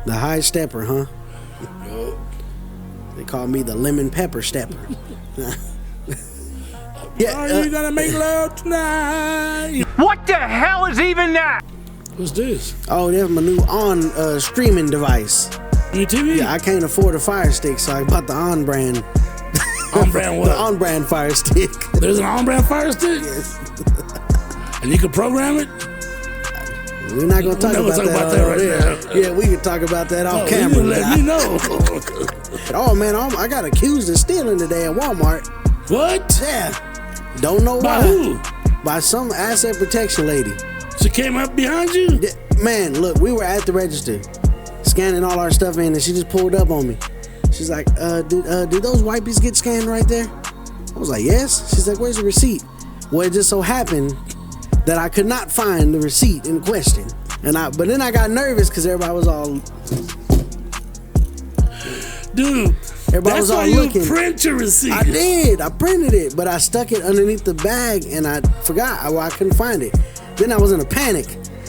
The high stepper, huh? Yup. They call me the lemon pepper stepper. Are you gonna make love tonight? What the hell is even that? What's this? Oh, that's my new streaming device. Your TV? Yeah, I can't afford a Fire Stick, so I bought the on-brand. On-brand what? The on-brand Fire Stick. There's an on-brand Fire Stick? Yes. And you can program it? We're not gonna talk about that right now. Yeah, we can talk about that off Oh, camera. you let me know. Oh man, I got accused of stealing today at Walmart. What? Yeah, don't know By why. who? By some asset protection lady. She came up behind you? Yeah, man, look, we were at the register, scanning all our stuff in, and she just pulled up on me. She's like, did those wipes get scanned right there? I was like, yes. She's like, where's the receipt? Well, it just so happened that I could not find the receipt in question. But then I got nervous because everybody was all... Dude, Everybody that's was all why you looking. print your receipt. I did. I printed it, but I stuck it underneath the bag and I forgot. I couldn't find it. Then I was in a panic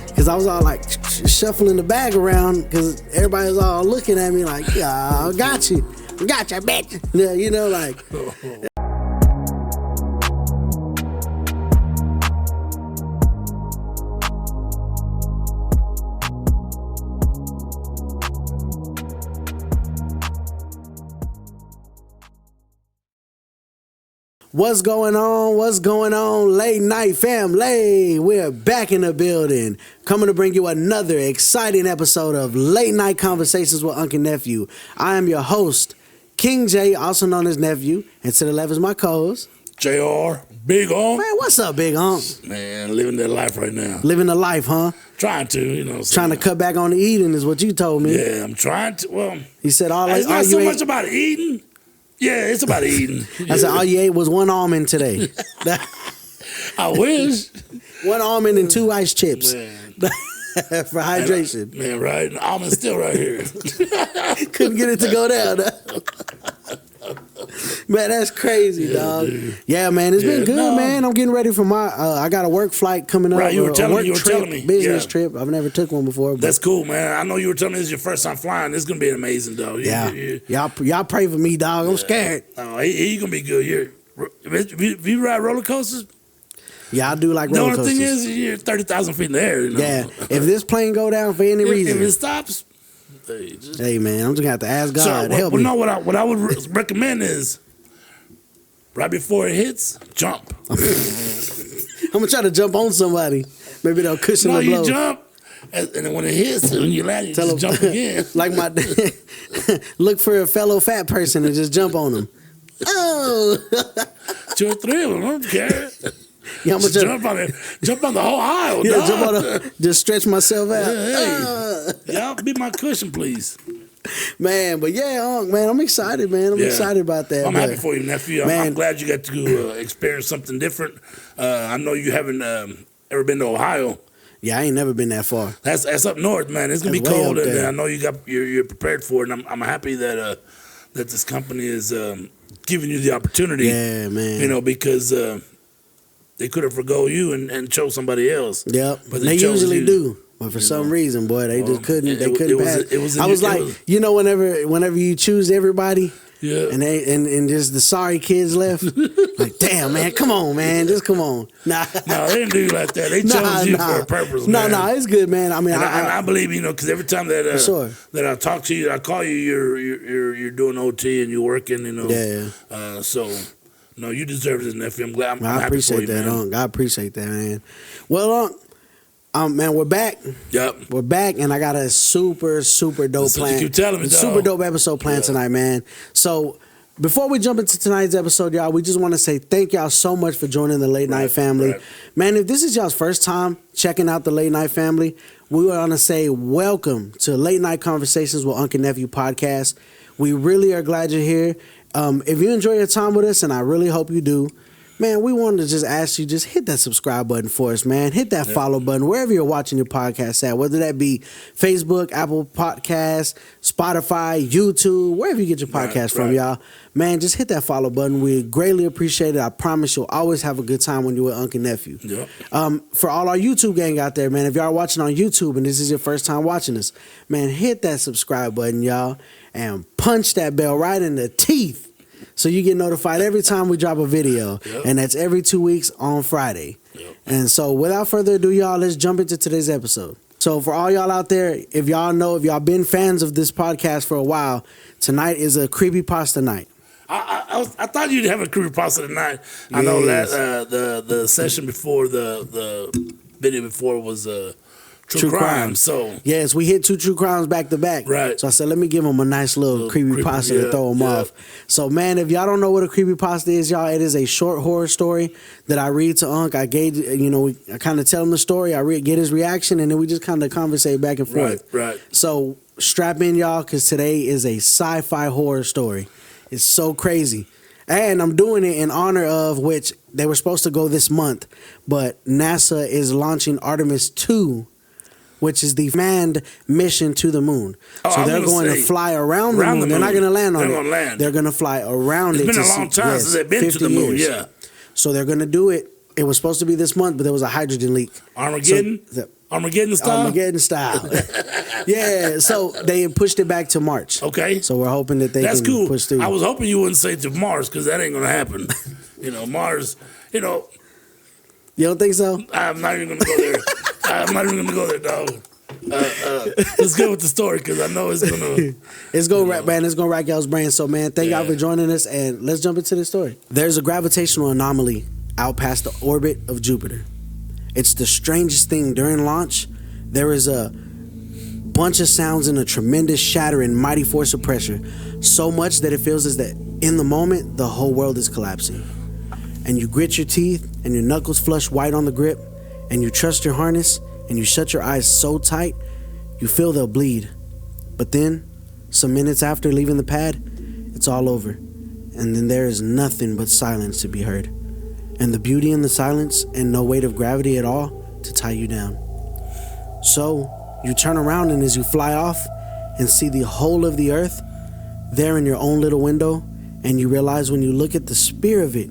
because I was all like shuffling the bag around because everybody was all looking at me like, yeah, I got you, bitch. Yeah, you know, like. What's going on? What's going on, late night family? We're back in the building, coming to bring you another exciting episode of Late Night Conversations with Uncle Nephew. I am your host, King J, also known as Nephew, and to the left is my co-host, JR, Big On. Man, what's up, Big Hump? Man, living that life right now. Living the life, huh? Trying to, you know. Trying to cut back on the eating is what you told me. Yeah, I'm trying to. Well, He said it's not so much about eating. Yeah, it's about eating. I said all you ate was one almond today. I wish. One almond and 2 ice chips. Man. For hydration. Man, right? The almond's still right here. Couldn't get it to go down. Man, that's crazy, dog. Dude. Yeah, man, it's been good, no. man. I'm getting ready for my. I got a work flight coming up. Right, you were telling me. Business Yeah. trip. I've never took one before. But That's cool, man. I know you were telling me this is your first time flying. This is gonna be amazing, though. Y'all pray for me, dog. I'm scared. Oh, he gonna be good. You ride roller coasters? Yeah, I do like The roller only coasters. thing is, you're 30,000 feet in the air. You know? Yeah, if this plane go down for any If reason, it stops, hey man, I'm just gonna have to ask God help me. No, what I would recommend is right before it hits, jump. I'm gonna try to jump on somebody. Maybe they'll cushion No, the blow. you jump, and then when it hits, when you land, you Tell just jump again. Like my look for a fellow fat person and just jump on them. Oh, 2 or 3 of them, I don't care. yeah, I'm gonna Jump on the whole aisle. yeah, dog. jump on just stretch myself out. Hey. Y'all be my cushion, please. Man, but yeah, man, I'm excited, man. I'm Yeah. excited about that. I'm but- happy for you, nephew. I'm glad you got to experience something different. I know you haven't ever been to Ohio. Yeah, I ain't never been that far. That's up north, man. It's gonna be That's way cold, up and there. I know you're prepared for it. And I'm happy that that this company is giving you the opportunity. Yeah, man. You know, because they could have forgo you and chose somebody else. Yep, But they chose usually you. do. But for some reason, boy, they just couldn't. They couldn't pass. I was like, whenever you choose everybody, Yeah. and and just the sorry kids left. Like, damn, man, come on, man, just come on. Nah, No, they didn't do you like that. They chose you for a purpose, man. No, it's good, man. I mean, And I believe, you know, because every time that sure. that I talk to you, I call you, you're doing OT and you're working, you know. Yeah. So, no, you deserve this, nephew. I'm glad. I'm I happy appreciate for you, that, man. Unc. I appreciate that, man. Well, man, we're back. Yep. We're back, and I got a super dope That's what you plan. keep telling me, dog. Super dope episode planned tonight, man. So, before we jump into tonight's episode, y'all, we just want to say thank y'all so much for joining the Late Night Family. Right. Man, if this is y'all's first time checking out the Late Night Family, we want to say welcome to Late Night Conversations with Uncle Nephew podcast. We really are glad you're here. If you enjoy your time with us, and I really hope you do, Man, we wanted to just ask you, just hit that subscribe button for us, man. Hit that follow button wherever you're watching your podcast at, whether that be Facebook, Apple Podcasts, Spotify, YouTube, wherever you get your podcast from, y'all. Man, just hit that follow button. We greatly appreciate it. I promise you'll always have a good time when you're with Uncle Nephew. Yep. For all our YouTube gang out there, man, if y'all are watching on YouTube and this is your first time watching us, man, hit that subscribe button, y'all, and punch that bell right in the teeth. So you get notified every time we drop a video. Yep. And that's every 2 weeks on Friday. Yep. And so without further ado, y'all, let's jump into today's episode. So for all y'all out there, if y'all been fans of this podcast for a while, tonight is a creepypasta night. I thought you'd have a creepypasta tonight. I know that the session before the video before was True crime. So yes, we hit 2 true crimes back to back. Right. So I said, let me give them a nice little creepypasta to throw them off. So man, if y'all don't know what a creepypasta is, y'all, it is a short horror story that I read to Unc. I gauge, I kind of tell him the story. I get his reaction, and then we just kind of conversate back and forth. Right. So strap in, y'all, because today is a sci-fi horror story. It's so crazy. And I'm doing it in honor of which they were supposed to go this month, but NASA is launching Artemis 2, which is the manned mission to the moon. So they're going to fly around the moon. They're not going to land on it. They're going to fly around it. It's been a long time since they've been to the moon, yeah. So they're going to do it. It was supposed to be this month, but there was a hydrogen leak. Armageddon style. Yeah, so they pushed it back to March. Okay. So we're hoping that they can push through. I was hoping you wouldn't say to Mars, because that ain't going to happen. Mars, You don't think so? I'm not even going to go there. I'm not even going to go there, dog. Let's go with the story, because I know it's going to... It's going to rack y'all's brain. So, man, thank y'all for joining us, and let's jump into the story. There's a gravitational anomaly out past the orbit of Jupiter. It's the strangest thing. During launch, there is a bunch of sounds and a tremendous shattering, mighty force of pressure. So much that it feels as that in the moment, the whole world is collapsing. And you grit your teeth, and your knuckles flush white on the grip, and you trust your harness, and you shut your eyes so tight, you feel they'll bleed. But then, some minutes after leaving the pad, it's all over. And then there is nothing but silence to be heard. And the beauty in the silence, and no weight of gravity at all to tie you down. So, you turn around, and as you fly off and see the whole of the earth there in your own little window, and you realize when you look at the spear of it,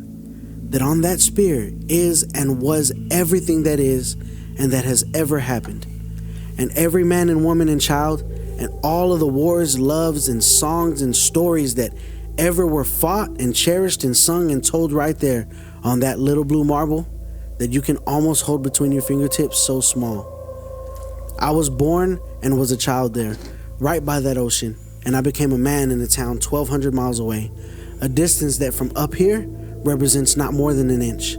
that on that spear is and was everything that is and that has ever happened. And every man and woman and child, and all of the wars, loves, and songs and stories that ever were fought and cherished and sung and told right there on that little blue marble that you can almost hold between your fingertips, so small. I was born and was a child there, right by that ocean, and I became a man in a town 1,200 miles away, a distance that from up here represents not more than an inch.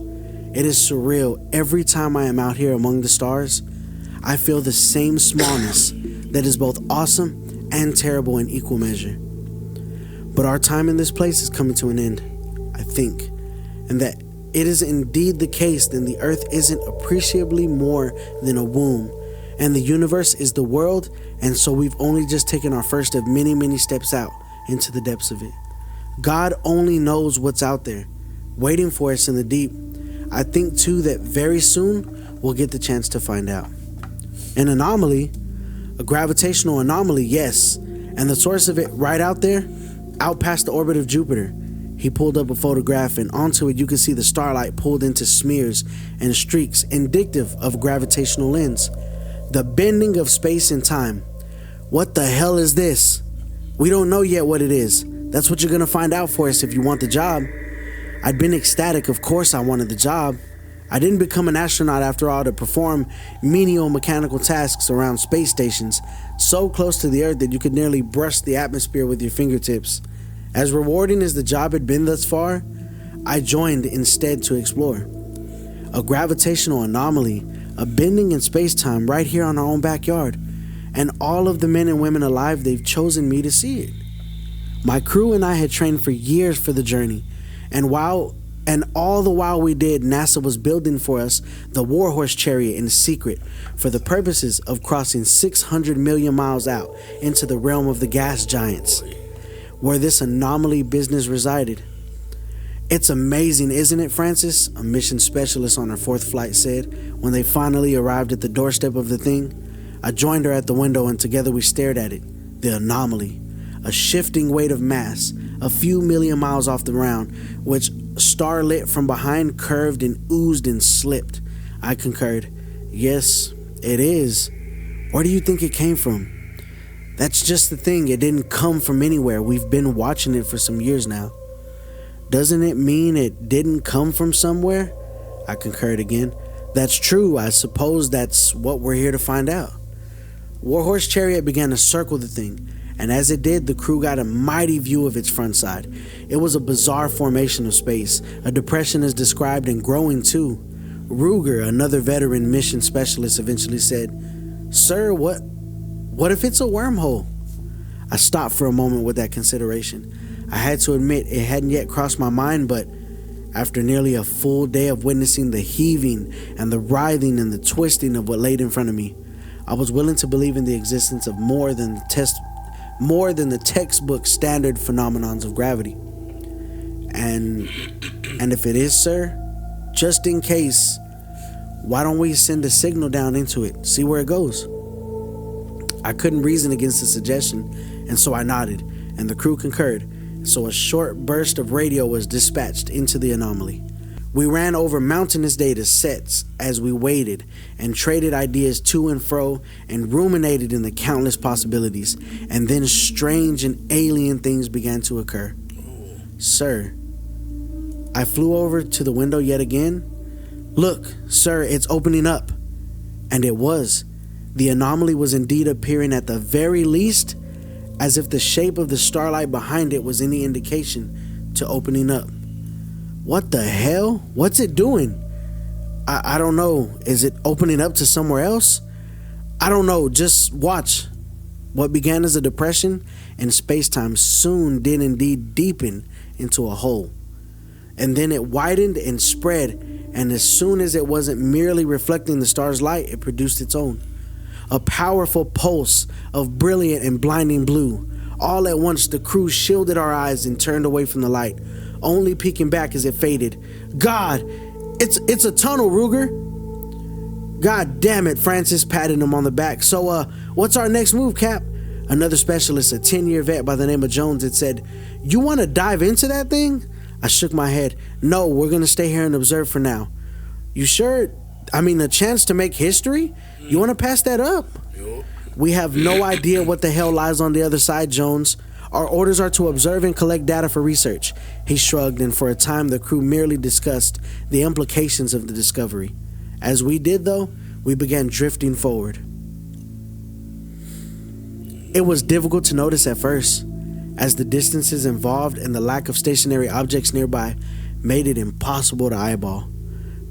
It is surreal. Every time I am out here among the stars, I feel the same smallness that is both awesome and terrible in equal measure. But our time in this place is coming to an end, I think, and that it is indeed the case that the earth isn't appreciably more than a womb, and the universe is the world, and so we've only just taken our first of many, many steps out into the depths of it. God only knows what's out there, waiting for us in the deep. I think too that very soon we'll get the chance to find out. An anomaly, a gravitational anomaly, yes, and the source of it right out there, out past the orbit of Jupiter. He pulled up a photograph, and onto it you could see the starlight pulled into smears and streaks indicative of gravitational lens, the bending of space and time. What the hell is this? We don't know yet what it is. That's what you're gonna find out for us if you want the job. I'd been ecstatic, of course I wanted the job. I didn't become an astronaut after all to perform menial mechanical tasks around space stations so close to the Earth that you could nearly brush the atmosphere with your fingertips. As rewarding as the job had been thus far, I joined instead to explore. A gravitational anomaly, a bending in space-time right here on our own backyard, and all of the men and women alive, they've chosen me to see it. My crew and I had trained for years for the journey, and all the while we did, NASA was building for us the Warhorse chariot in secret for the purposes of crossing 600 million miles out into the realm of the gas giants, where this anomaly business resided. It's amazing, isn't it, Francis? A mission specialist on her fourth flight said when they finally arrived at the doorstep of the thing. I joined her at the window and together we stared at it. The anomaly. A shifting weight of mass, a few million miles off the ground, which, starlit from behind, curved and oozed and slipped. I concurred. Yes, it is. Where do you think it came from? That's just the thing. It didn't come from anywhere. We've been watching it for some years now. Doesn't it mean it didn't come from somewhere? I concurred again. That's true. I suppose that's what we're here to find out. Warhorse Chariot began to circle the thing, and as it did, the crew got a mighty view of its front side. It was a bizarre formation of space, a depression as described and growing too. Ruger, another veteran mission specialist, eventually said, "Sir, what if it's a wormhole?" I stopped for a moment with that consideration. I had to admit it hadn't yet crossed my mind, but after nearly a full day of witnessing the heaving and the writhing and the twisting of what laid in front of me, I was willing to believe in the existence of more than the textbook standard phenomenons of gravity. And if it is, sir, just in case, why don't we send a signal down into it, see where it goes? I couldn't reason against the suggestion, and so I nodded, and the crew concurred. So a short burst of radio was dispatched into the anomaly. We ran over mountainous data sets as we waited and traded ideas to and fro and ruminated in the countless possibilities, and then strange and alien things began to occur. Sir, I flew over to the window yet again. Look, sir, it's opening up. And it was. The anomaly was indeed appearing, at the very least, as if the shape of the starlight behind it was any indication to opening up. What the hell? What's it doing? I don't know. Is it opening up to somewhere else? I don't know. Just watch. What began as a depression in space-time soon did indeed deepen into a hole. And then it widened and spread, and as soon as it wasn't merely reflecting the star's light, it produced its own. A powerful pulse of brilliant and blinding blue. All at once, the crew shielded our eyes and turned away from the light, only peeking back as it faded. God, it's a tunnel, Ruger. God damn it, Francis patted him on the back. So, what's our next move, Cap? Another specialist, a 10-year vet by the name of Jones, had said, "You want to dive into that thing?" I shook my head. "No, we're going to stay here and observe for now." "You sure? I mean, a chance to make history? You want to pass that up?" "We have no idea what the hell lies on the other side, Jones. Our orders are to observe and collect data for research." He shrugged, and for a time the crew merely discussed the implications of the discovery. As we did, though, we began drifting forward. It was difficult to notice at first, as the distances involved and the lack of stationary objects nearby made it impossible to eyeball.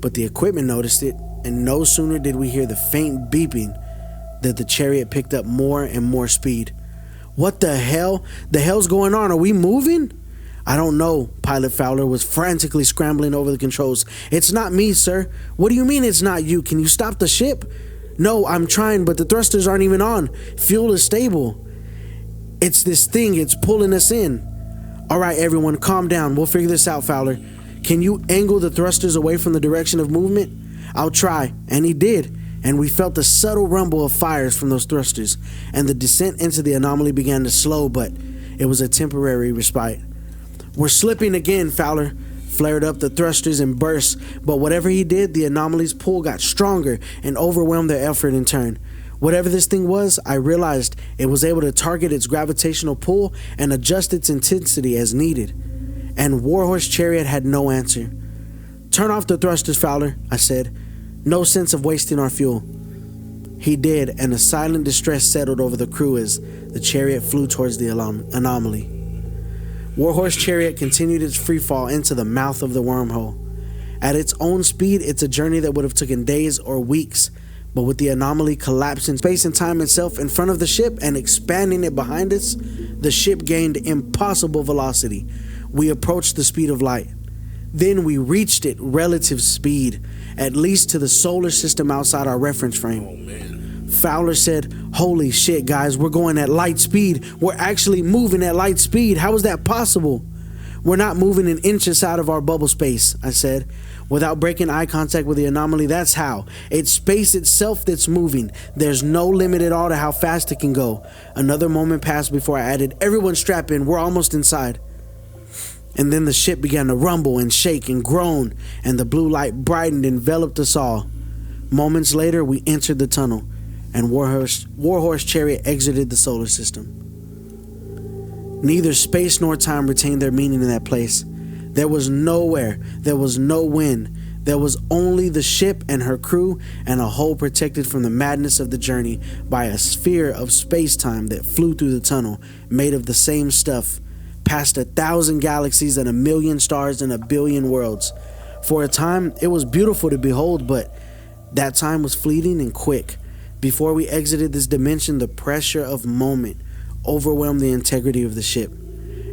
But the equipment noticed it, and no sooner did we hear the faint beeping that the chariot picked up more and more speed. "What the hell? The hell's going on? Are we moving?" "I don't know." Pilot Fowler was frantically scrambling over the controls. "It's not me, sir." "What do you mean it's not you? Can you stop the ship?" "No, I'm trying, but the thrusters aren't even on. Fuel is stable." "It's this thing. It's pulling us in." "All right, everyone, calm down. We'll figure this out, Fowler. Can you angle the thrusters away from the direction of movement?" "I'll try." And he did, and we felt the subtle rumble of fires from those thrusters, and the descent into the anomaly began to slow, but it was a temporary respite. "We're slipping again," Fowler flared up the thrusters and burst, but whatever he did, the anomaly's pull got stronger and overwhelmed their effort in turn. Whatever this thing was, I realized it was able to target its gravitational pull and adjust its intensity as needed. And Warhorse Chariot had no answer. "Turn off the thrusters, Fowler," I said. "No sense of wasting our fuel." He did, and a silent distress settled over the crew as the chariot flew towards the anomaly. Warhorse Chariot continued its freefall into the mouth of the wormhole. At its own speed, it's a journey that would have taken days or weeks, but with the anomaly collapsing space and time itself in front of the ship and expanding it behind us, the ship gained impossible velocity. We approached the speed of light. Then we reached it relative speed, at least to the solar system outside our reference frame. Oh, man. Fowler said, "Holy shit, guys, we're going at light speed. We're actually moving at light speed. How is that possible?" We're not moving an inch inside of our bubble space, I said, without breaking eye contact with the anomaly. That's how. It's space itself that's moving. There's no limit at all to how fast it can go. Another moment passed before I added, everyone strap in, we're almost inside. And then the ship began to rumble and shake and groan, and the blue light brightened and enveloped us all. Moments later, we entered the tunnel, and Warhorse Chariot exited the solar system. Neither space nor time retained their meaning in that place. There was nowhere, there was no wind, there was only the ship and her crew and a hole protected from the madness of the journey by a sphere of space-time that flew through the tunnel, made of the same stuff, past 1,000 galaxies and 1,000,000 stars and 1,000,000,000 worlds. For a time, it was beautiful to behold, but that time was fleeting and quick. Before we exited this dimension, the pressure of moment overwhelmed the integrity of the ship,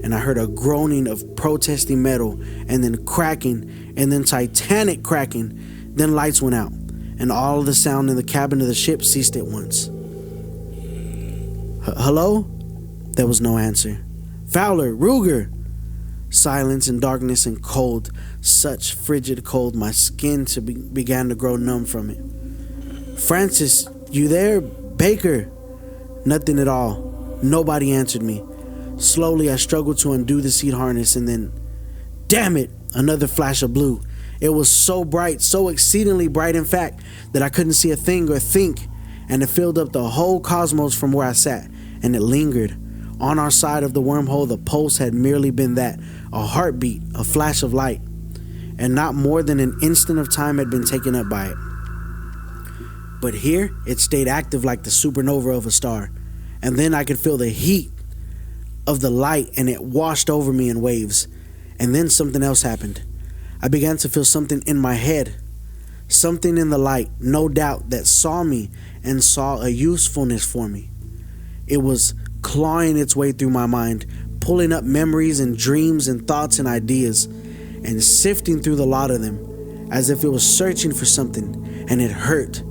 and I heard a groaning of protesting metal, and then cracking, and then titanic cracking. Then lights went out, and all of the sound in the cabin of the ship ceased at once. Hello? There was no answer. Fowler, Ruger. Silence and darkness and cold, such frigid cold, my skin began to grow numb from it. Francis, you there? Baker? Nothing at all. Nobody answered me. Slowly, I struggled to undo the seat harness, and then, damn it, another flash of blue. It was so bright, so exceedingly bright, in fact, that I couldn't see a thing or think, and it filled up the whole cosmos from where I sat, and it lingered. On our side of the wormhole, the pulse had merely been that, a heartbeat, a flash of light, and not more than an instant of time had been taken up by it. But here, it stayed active like the supernova of a star. And then I could feel the heat of the light, and it washed over me in waves. And then something else happened. I began to feel something in my head. Something in the light, no doubt, that saw me and saw a usefulness for me. It was clawing its way through my mind, pulling up memories and dreams and thoughts and ideas, and sifting through the lot of them, as if it was searching for something, and it hurt.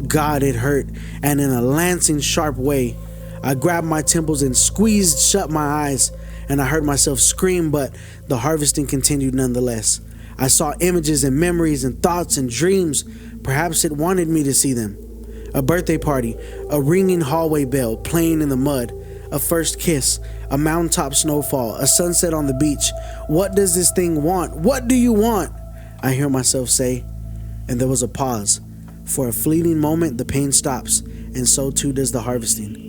God, it hurt, and in a lancing, sharp way, I grabbed my temples and squeezed shut my eyes, and I heard myself scream, but the harvesting continued nonetheless. I saw images and memories and thoughts and dreams. Perhaps it wanted me to see them. A birthday party, a ringing hallway bell playing in the mud, a first kiss, a mountaintop snowfall, a sunset on the beach. What does this thing want? What do you want? I hear myself say, and there was a pause. For a fleeting moment, the pain stops, and so too does the harvesting.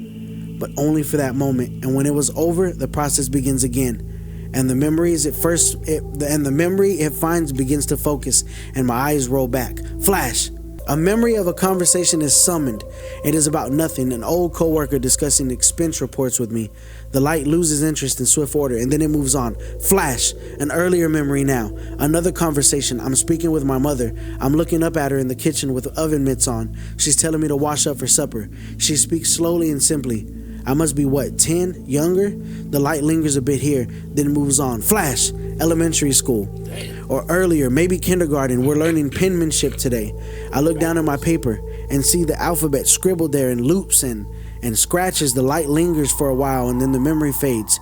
But only for that moment, and when it was over, the process begins again. And the memory it finds begins to focus, and my eyes roll back. Flash! A memory of a conversation is summoned. It is about nothing, an old coworker discussing expense reports with me. The light loses interest in swift order, and then it moves on. Flash! An earlier memory now. Another conversation. I'm speaking with my mother. I'm looking up at her in the kitchen with oven mitts on. She's telling me to wash up for supper. She speaks slowly and simply. I must be, 10? Younger? The light lingers a bit here, then moves on. Flash! Elementary school. Or earlier, maybe kindergarten. We're learning penmanship today. I look down at my paper and see the alphabet scribbled there in loops and scratches. The light lingers for a while, and then the memory fades.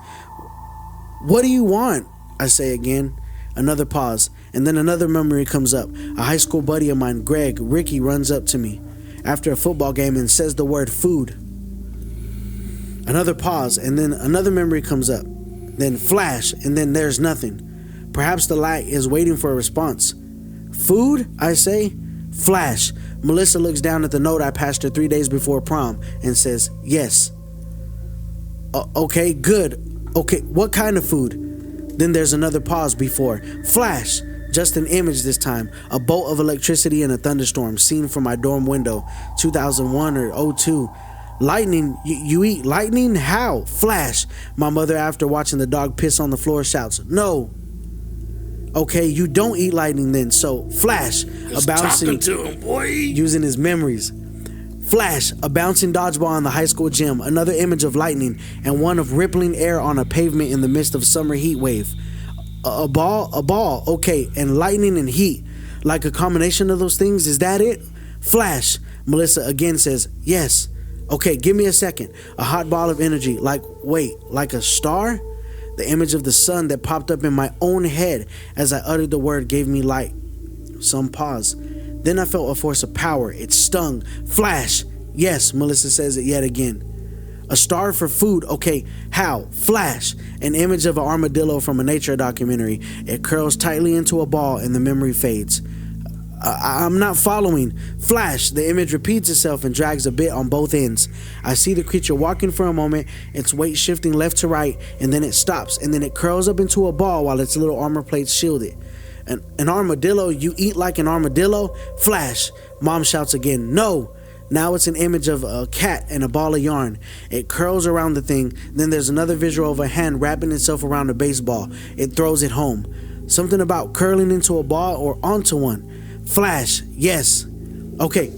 What do you want? I say again. Another pause, and then another memory comes up. A high school buddy of mine, Ricky, runs up to me after a football game and says the word food. Another pause, and then another memory comes up. Then flash, and then there's nothing. Perhaps the light is waiting for a response. Food, I say. Flash. Melissa looks down at the note I passed her 3 days before prom and says, yes. Okay, good. Okay, what kind of food? Then there's another pause before. Flash. Just an image this time. A bolt of electricity in a thunderstorm seen from my dorm window, 2001 or 02. Lightning, you eat lightning? How? Flash. My mother, after watching the dog piss on the floor, shouts, no. Okay, you don't eat lightning then, so flash. Just talking to him, boy. Using his memories. Flash, a bouncing dodgeball in the high school gym, another image of lightning, and one of rippling air on a pavement in the midst of summer heat wave. A ball, okay, and lightning and heat. Like a combination of those things, is that it? Flash. Melissa again says, yes. Okay, give me a second. A hot ball of energy, like a star? The image of the sun that popped up in my own head as I uttered the word gave me light. Some pause. Then I felt a force of power. It stung. Flash. Yes, Melissa says it yet again. A star for food. Okay, how? Flash. An image of an armadillo from a nature documentary. It curls tightly into a ball and the memory fades. I'm not following. Flash. The image repeats itself and drags a bit on both ends. I see the creature walking for a moment, its weight shifting left to right, and then it stops, and then it curls up into a ball while its little armor plates shield it. An armadillo? You eat like an armadillo? Flash. Mom shouts again. No. Now it's an image of a cat and a ball of yarn. It curls around the thing. Then there's another visual of a hand wrapping itself around a baseball. It throws it home. Something about curling into a ball or onto one. Flash. Yes. Okay.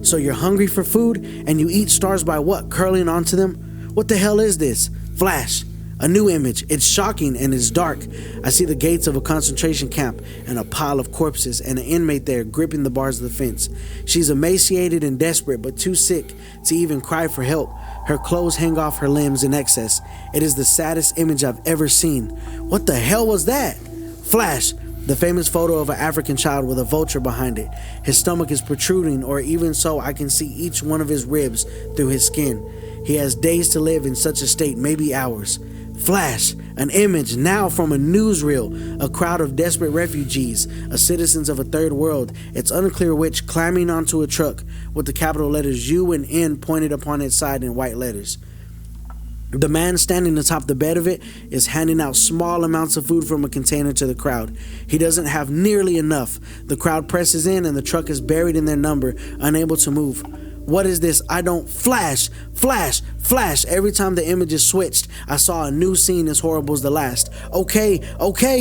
So you're hungry for food and you eat stars by what? Curling onto them? What the hell is this? Flash. A new image. It's shocking and it's dark. I see the gates of a concentration camp and a pile of corpses and an inmate there gripping the bars of the fence. She's emaciated and desperate but too sick to even cry for help. Her clothes hang off her limbs in excess. It is the saddest image I've ever seen. What the hell was that? Flash. The famous photo of an African child with a vulture behind it. His stomach is protruding, or even so I can see each one of his ribs through his skin. He has days to live in such a state, maybe hours. Flash, an image now from a newsreel, a crowd of desperate refugees, citizens of a third world, it's unclear which, climbing onto a truck with the capital letters U and N pointed upon its side in white letters. The man standing atop the bed of it is handing out small amounts of food from a container to the crowd. He doesn't have nearly enough. The crowd presses in and the truck is buried in their number, unable to move. What is this? I don't... Flash! Every time the image is switched, I saw a new scene as horrible as the last. Okay,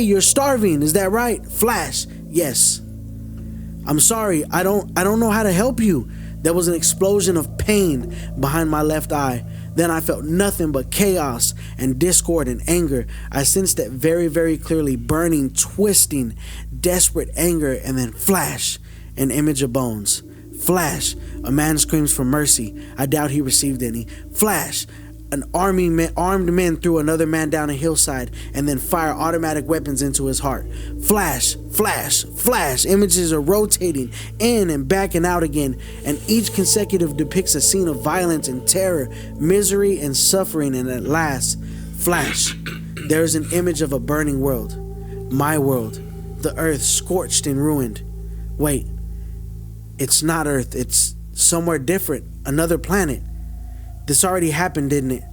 you're starving, is that right? Flash! Yes. I'm sorry, I don't know how to help you. There was an explosion of pain behind my left eye. Then I felt nothing but chaos and discord and anger. I sensed it very, very clearly, burning, twisting, desperate anger, and then flash, an image of bones. Flash, a man screams for mercy. I doubt he received any. Flash, an armed men threw another man down a hillside and then fire automatic weapons into his heart. Flash. Images are rotating in and back and out again, and each consecutive depicts a scene of violence and terror, misery and suffering, and at last, flash. There is an image of a burning world. My world. The earth scorched and ruined. Wait. It's not Earth. It's somewhere different. Another planet. This already happened, didn't it?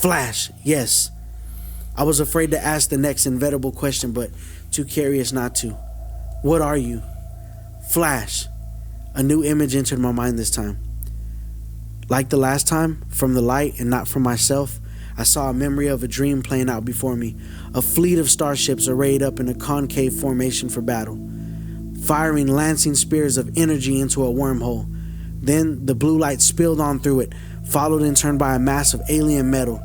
Flash, yes. I was afraid to ask the next inevitable question, but too curious not to. What are you? Flash. A new image entered my mind this time. Like the last time, from the light and not from myself, I saw a memory of a dream playing out before me. A fleet of starships arrayed up in a concave formation for battle, firing lancing spears of energy into a wormhole. Then the blue light spilled on through it, followed in turn by a mass of alien metal.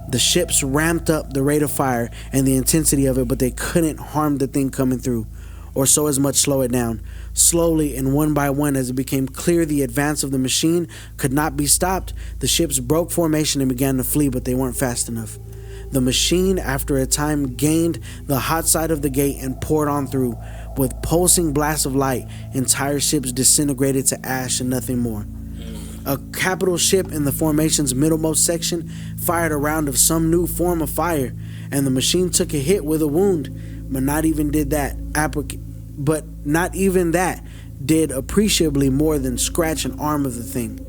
The ships ramped up the rate of fire and the intensity of it, but they couldn't harm the thing coming through, or so as much slow it down. Slowly and one by one, as it became clear the advance of the machine could not be stopped, the ships broke formation and began to flee, but they weren't fast enough. The machine, after a time, gained the hot side of the gate and poured on through. With pulsing blasts of light, entire ships disintegrated to ash and nothing more. A capital ship in the formation's middlemost section fired a round of some new form of fire, and the machine took a hit with a wound, but not even that did appreciably more than scratch an arm of the thing.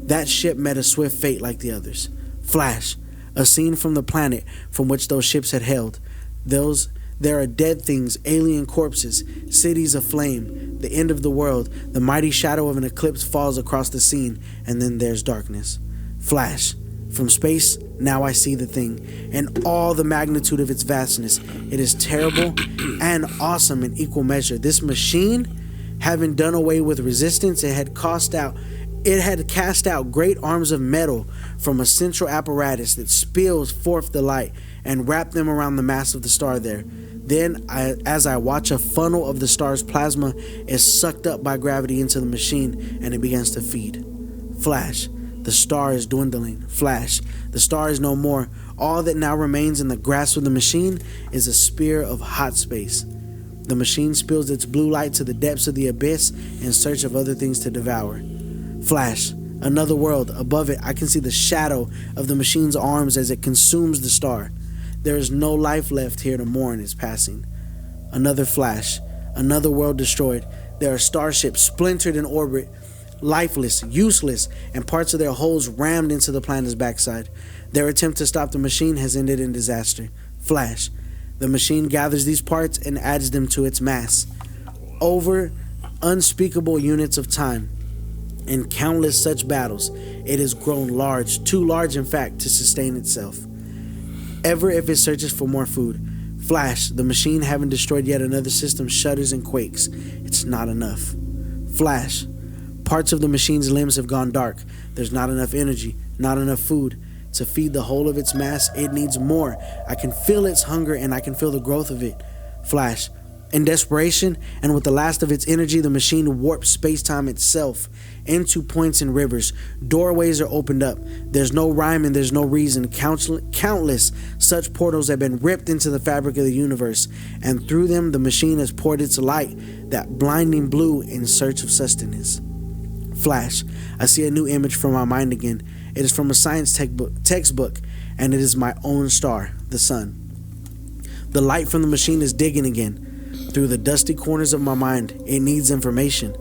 That ship met a swift fate like the others. Flash, a scene from the planet from which those ships had hailed. There are dead things, alien corpses, cities aflame, the end of the world. The mighty shadow of an eclipse falls across the scene, and then there's darkness. Flash. From space, now I see the thing, and all the magnitude of its vastness. It is terrible and awesome in equal measure. This machine, having done away with resistance, it had cast out great arms of metal from a central apparatus that spills forth the light and wrapped them around the mass of the star there. Then, as I watch, a funnel of the star's plasma is sucked up by gravity into the machine, and it begins to feed. Flash. The star is dwindling. Flash. The star is no more. All that now remains in the grasp of the machine is a spear of hot space. The machine spills its blue light to the depths of the abyss in search of other things to devour. Flash. Another world. Above it, I can see the shadow of the machine's arms as it consumes the star. There is no life left here to mourn its passing. Another flash. Another world destroyed. There are starships splintered in orbit, lifeless, useless, and parts of their hulls rammed into the planet's backside. Their attempt to stop the machine has ended in disaster. Flash. The machine gathers these parts and adds them to its mass. Over unspeakable units of time, in countless such battles, it has grown large, too large in fact, to sustain itself. Ever if it searches for more food. Flash, the machine having destroyed yet another system, shudders and quakes. It's not enough. Flash, parts of the machine's limbs have gone dark. There's not enough energy, not enough food. To feed the whole of its mass, it needs more. I can feel its hunger and I can feel the growth of it. Flash, in desperation and with the last of its energy, the machine warps space-time itself into points and rivers. Doorways are opened up. There's no rhyme and there's no reason. Countless such portals have been ripped into the fabric of the universe, and through them the machine has poured its light, that blinding blue, in search of sustenance. Flash, I see a new image from my mind again. It is from a science textbook, and it is my own star, the sun. The light from the machine is digging again. Through the dusty corners of my mind, it needs information.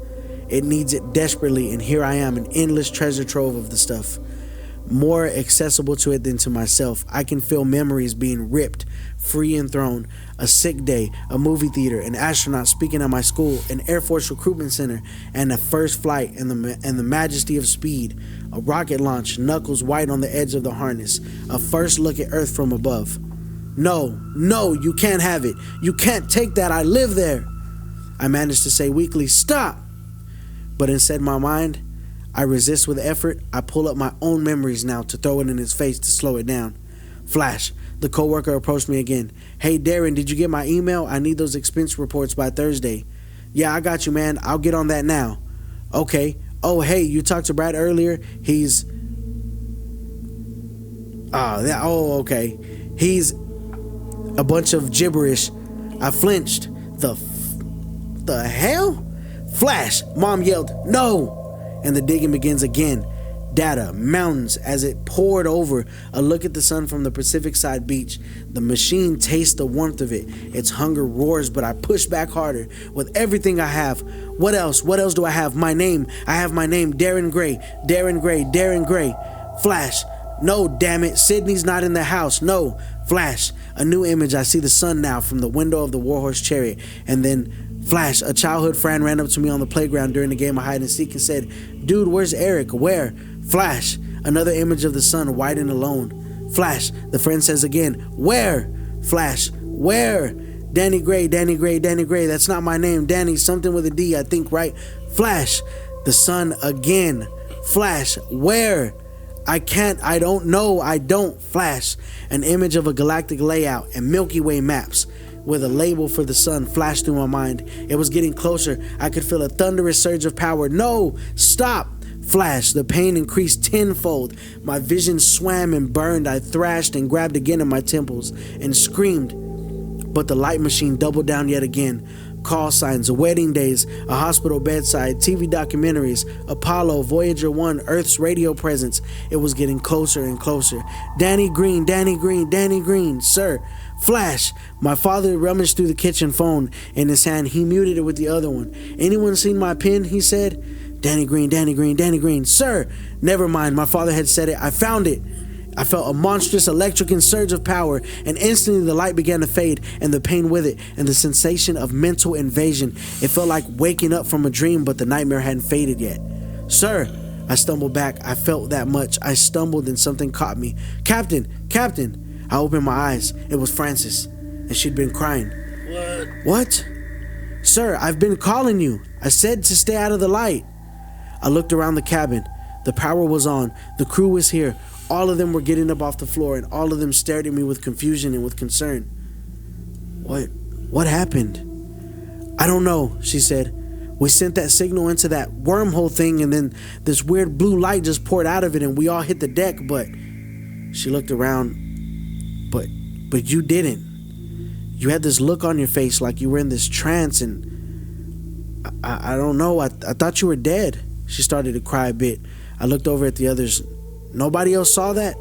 It needs it desperately, and here I am, an endless treasure trove of the stuff. More accessible to it than to myself. I can feel memories being ripped, free and thrown. A sick day, a movie theater, an astronaut speaking at my school, an Air Force recruitment center, and a first flight, and the majesty of speed. A rocket launch, knuckles white on the edge of the harness. A first look at Earth from above. No, you can't have it. You can't take that. I live there. I managed to say weakly, stop. But instead my mind, I resist with effort. I pull up my own memories now to throw it in his face to slow it down. Flash, the coworker approached me again. Hey Darren, did you get my email? I need those expense reports by Thursday. Yeah, I got you, man. I'll get on that now. Okay. Oh, hey, you talked to Brad earlier? He's... okay. He's a bunch of gibberish. I flinched. The hell? Flash! Mom yelled, no! And the digging begins again. Data, mountains, as it poured over. A look at the sun from the Pacific side beach. The machine tastes the warmth of it. Its hunger roars, but I push back harder with everything I have. What else? What else do I have? My name. I have my name. Darren Gray. Darren Gray. Darren Gray. Flash. No, damn it. Sydney's not in the house. No. Flash. A new image. I see the sun now from the window of the Warhorse Chariot. And then flash. A childhood friend ran up to me on the playground during the game of hide and seek and said, dude, where's Eric? Where? Flash. Another image of the sun, white and alone. Flash. The friend says again, where? Flash. Where? Danny Gray, Danny Gray, Danny Gray. That's not my name. Danny, something with a D, I think, right? Flash. The sun again. Flash. Where? I can't, I don't know, I don't. Flash. An image of a galactic layout and Milky Way maps with a label for the sun flashed through my mind. It was getting closer. I could feel a thunderous surge of power. No, stop. Flash. The pain increased tenfold. My vision swam and burned. I thrashed and grabbed again at my temples and screamed. But the light machine doubled down yet again. Call signs, wedding days, a hospital bedside, TV documentaries, Apollo, Voyager 1, Earth's radio presence. It was getting closer and closer. Danny Green, Danny Green, Danny Green, sir. Flash. My father rummaged through the kitchen phone in his hand. He muted it with the other one. Anyone seen my pen? He said. Danny Green, Danny Green, Danny Green, sir. Never mind, my father had said it. I found it. I felt a monstrous electric surge of power, and instantly the light began to fade, and the pain with it, and the sensation of mental invasion. It felt like waking up from a dream, but the nightmare hadn't faded yet. Sir, I stumbled back. I felt that much. I stumbled and something caught me. Captain, Captain. I opened my eyes. It was Frances, and she'd been crying. What? Sir, I've been calling you. I said to stay out of the light. I looked around the cabin. The power was on. The crew was here. All of them were getting up off the floor, and all of them stared at me with confusion and with concern. What happened? I don't know, she said. We sent that signal into that wormhole thing, and then this weird blue light just poured out of it, and we all hit the deck, but she looked around, but you didn't. You had this look on your face like you were in this trance, and I don't know, I thought you were dead. She started to cry a bit. I looked over at the others. Nobody else saw that?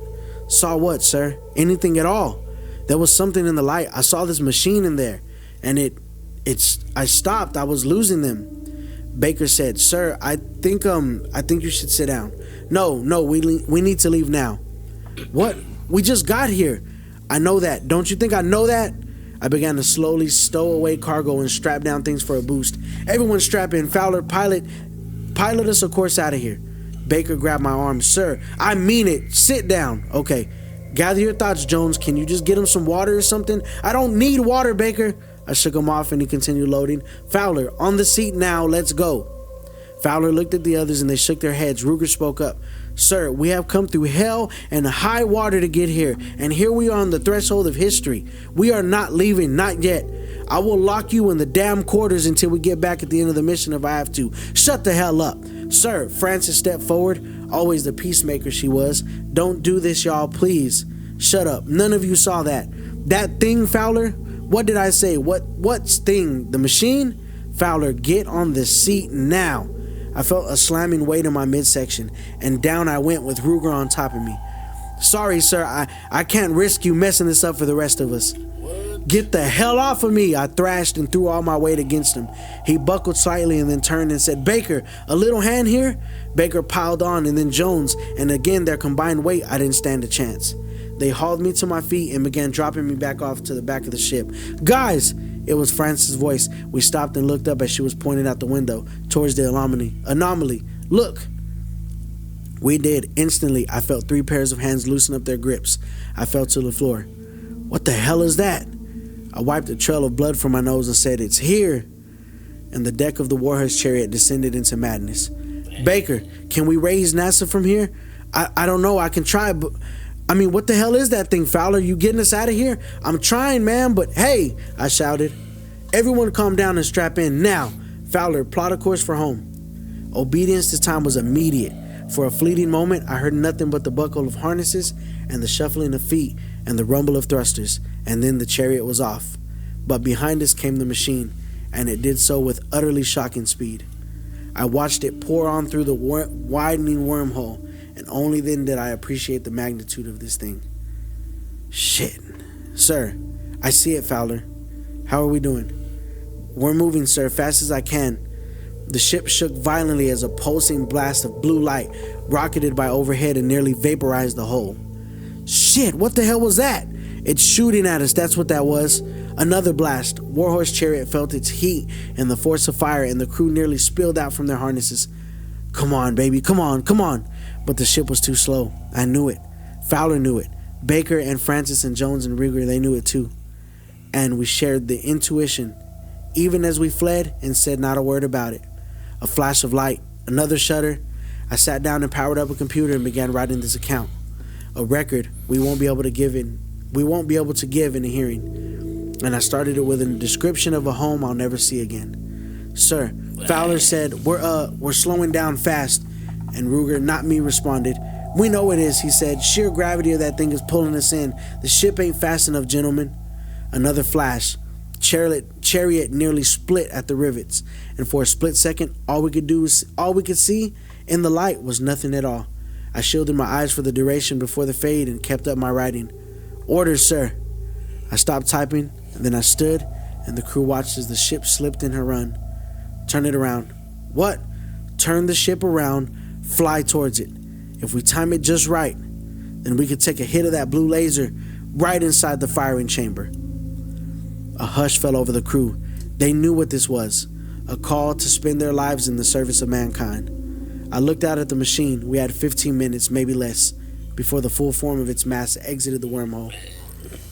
Saw what, sir? Anything at all? There was something in the light. I saw this machine in there, and I stopped. I was losing them. Baker said, "Sir, I think you should sit down." No, we need to leave now. What? We just got here. I know that. Don't you think I know that? I began to slowly stow away cargo and strap down things for a boost. Everyone strap in. Fowler, pilot us a course out of here. Baker grabbed my arm. Sir, I mean it. Sit down. Okay. Gather your thoughts, Jones. Can you just get him some water or something? I don't need water, Baker. I shook him off and he continued loading. Fowler, on the seat now. Let's go. Fowler looked at the others and they shook their heads. Ruger spoke up. Sir, we have come through hell and high water to get here, and here we are on the threshold of history. We are not leaving, not yet. I will lock you in the damn quarters until we get back at the end of the mission if I have to. Shut the hell up. Sir, Francis stepped forward, always the peacemaker she was. Don't do this, y'all, please. Shut up. None of you saw that. That thing, Fowler? What did I say? What thing? The machine? Fowler, get on the seat now. I felt a slamming weight in my midsection, and down I went with Ruger on top of me. Sorry, sir, I can't risk you messing this up for the rest of us. What? Get the hell off of me, I thrashed and threw all my weight against him. He buckled slightly and then turned and said, Baker, a little hand here? Baker piled on, and then Jones, and again their combined weight, I didn't stand a chance. They hauled me to my feet and began dropping me back off to the back of the ship. Guys! It was Francis' voice. We stopped and looked up as she was pointing out the window towards the anomaly. Look! We did. Instantly, I felt 3 pairs of hands loosen up their grips. I fell to the floor. What the hell is that? I wiped a trail of blood from my nose and said, It's here! And the deck of the Warhorse chariot descended into madness. Baker, can we raise NASA from here? I don't know. I can try, but... I mean, what the hell is that thing, Fowler? You getting us out of here? I'm trying, man, but hey, I shouted. Everyone calm down and strap in now. Fowler, plot a course for home. Obedience this time was immediate. For a fleeting moment, I heard nothing but the buckle of harnesses and the shuffling of feet and the rumble of thrusters, and then the chariot was off. But behind us came the machine, and it did so with utterly shocking speed. I watched it pour on through the widening wormhole, and only then did I appreciate the magnitude of this thing. Shit. Sir, I see it, Fowler. How are we doing? We're moving, sir, fast as I can. The ship shook violently as a pulsing blast of blue light rocketed by overhead and nearly vaporized the hull. Shit, what the hell was that? It's shooting at us, that's what that was. Another blast. Warhorse chariot felt its heat and the force of fire, and the crew nearly spilled out from their harnesses. Come on, baby, come on. But the ship was too slow. I knew it. Fowler knew it. Baker and Francis and Jones and Ruger, they knew it too. And we shared the intuition, even as we fled and said not a word about it. A flash of light, another shudder. I sat down and powered up a computer and began writing this account. A record we won't be able to give in a hearing. And I started it with a description of a home I'll never see again. Sir, Fowler said, we're slowing down fast. And Ruger, not me, responded, We know it is, he said. Sheer gravity of that thing is pulling us in. The ship ain't fast enough, gentlemen. Another flash. Chariot nearly split at the rivets. And for a split second, all we could see in the light was nothing at all. I shielded my eyes for the duration before the fade and kept up my writing. Orders, sir. I stopped typing, and then I stood, and the crew watched as the ship slipped in her run. Turn it around. What? Turn the ship around. Fly towards it. If we time it just right, then we could take a hit of that blue laser right inside the firing chamber. A hush fell over the crew. They knew what this was, a call to spend their lives in the service of mankind. I looked out at the machine. We had 15 minutes, maybe less, before the full form of its mass exited the wormhole,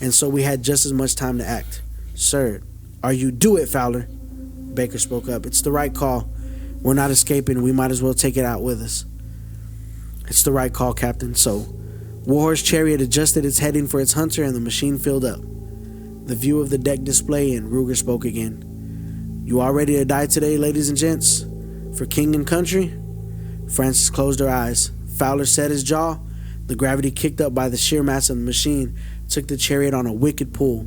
and so we had just as much time to act. Sir, are you do it, Fowler? Baker spoke up. It's the right call. We're not escaping. We might as well take it out with us. It's the right call, Captain. So, Warhorse chariot adjusted its heading for its hunter, and the machine filled up. The view of the deck display, and Ruger spoke again. You all ready to die today, ladies and gents? For king and country? Francis closed her eyes. Fowler set his jaw. The gravity kicked up by the sheer mass of the machine took the chariot on a wicked pull.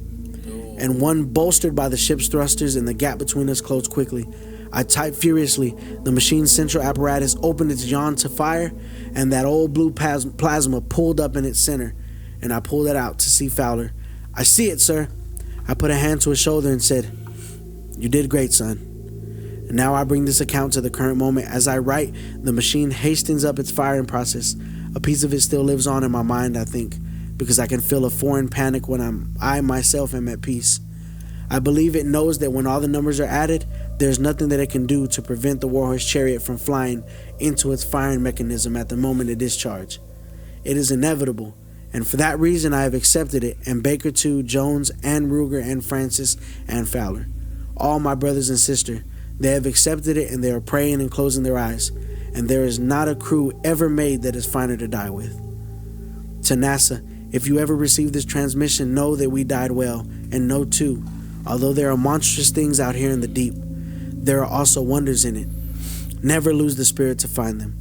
And one bolstered by the ship's thrusters and the gap between us closed quickly. I typed furiously. The machine's central apparatus opened its yawn to fire, and that old blue plasma pulled up in its center. And I pulled it out to see Fowler. I see it, sir. I put a hand to his shoulder and said, "You did great, son." And now I bring this account to the current moment. As I write, the machine hastens up its firing process. A piece of it still lives on in my mind, I think, because I can feel a foreign panic when I myself am at peace. I believe it knows that when all the numbers are added, there's nothing that it can do to prevent the Warhorse chariot from flying into its firing mechanism at the moment of discharge. It is inevitable, and for that reason I have accepted it, and Baker too, Jones and Ruger and Francis and Fowler. All my brothers and sisters, they have accepted it, and they are praying and closing their eyes, and there is not a crew ever made that is finer to die with. To NASA, if you ever receive this transmission, know that we died well, and know too, although there are monstrous things out here in the deep, there are also wonders in it. Never lose the spirit to find them.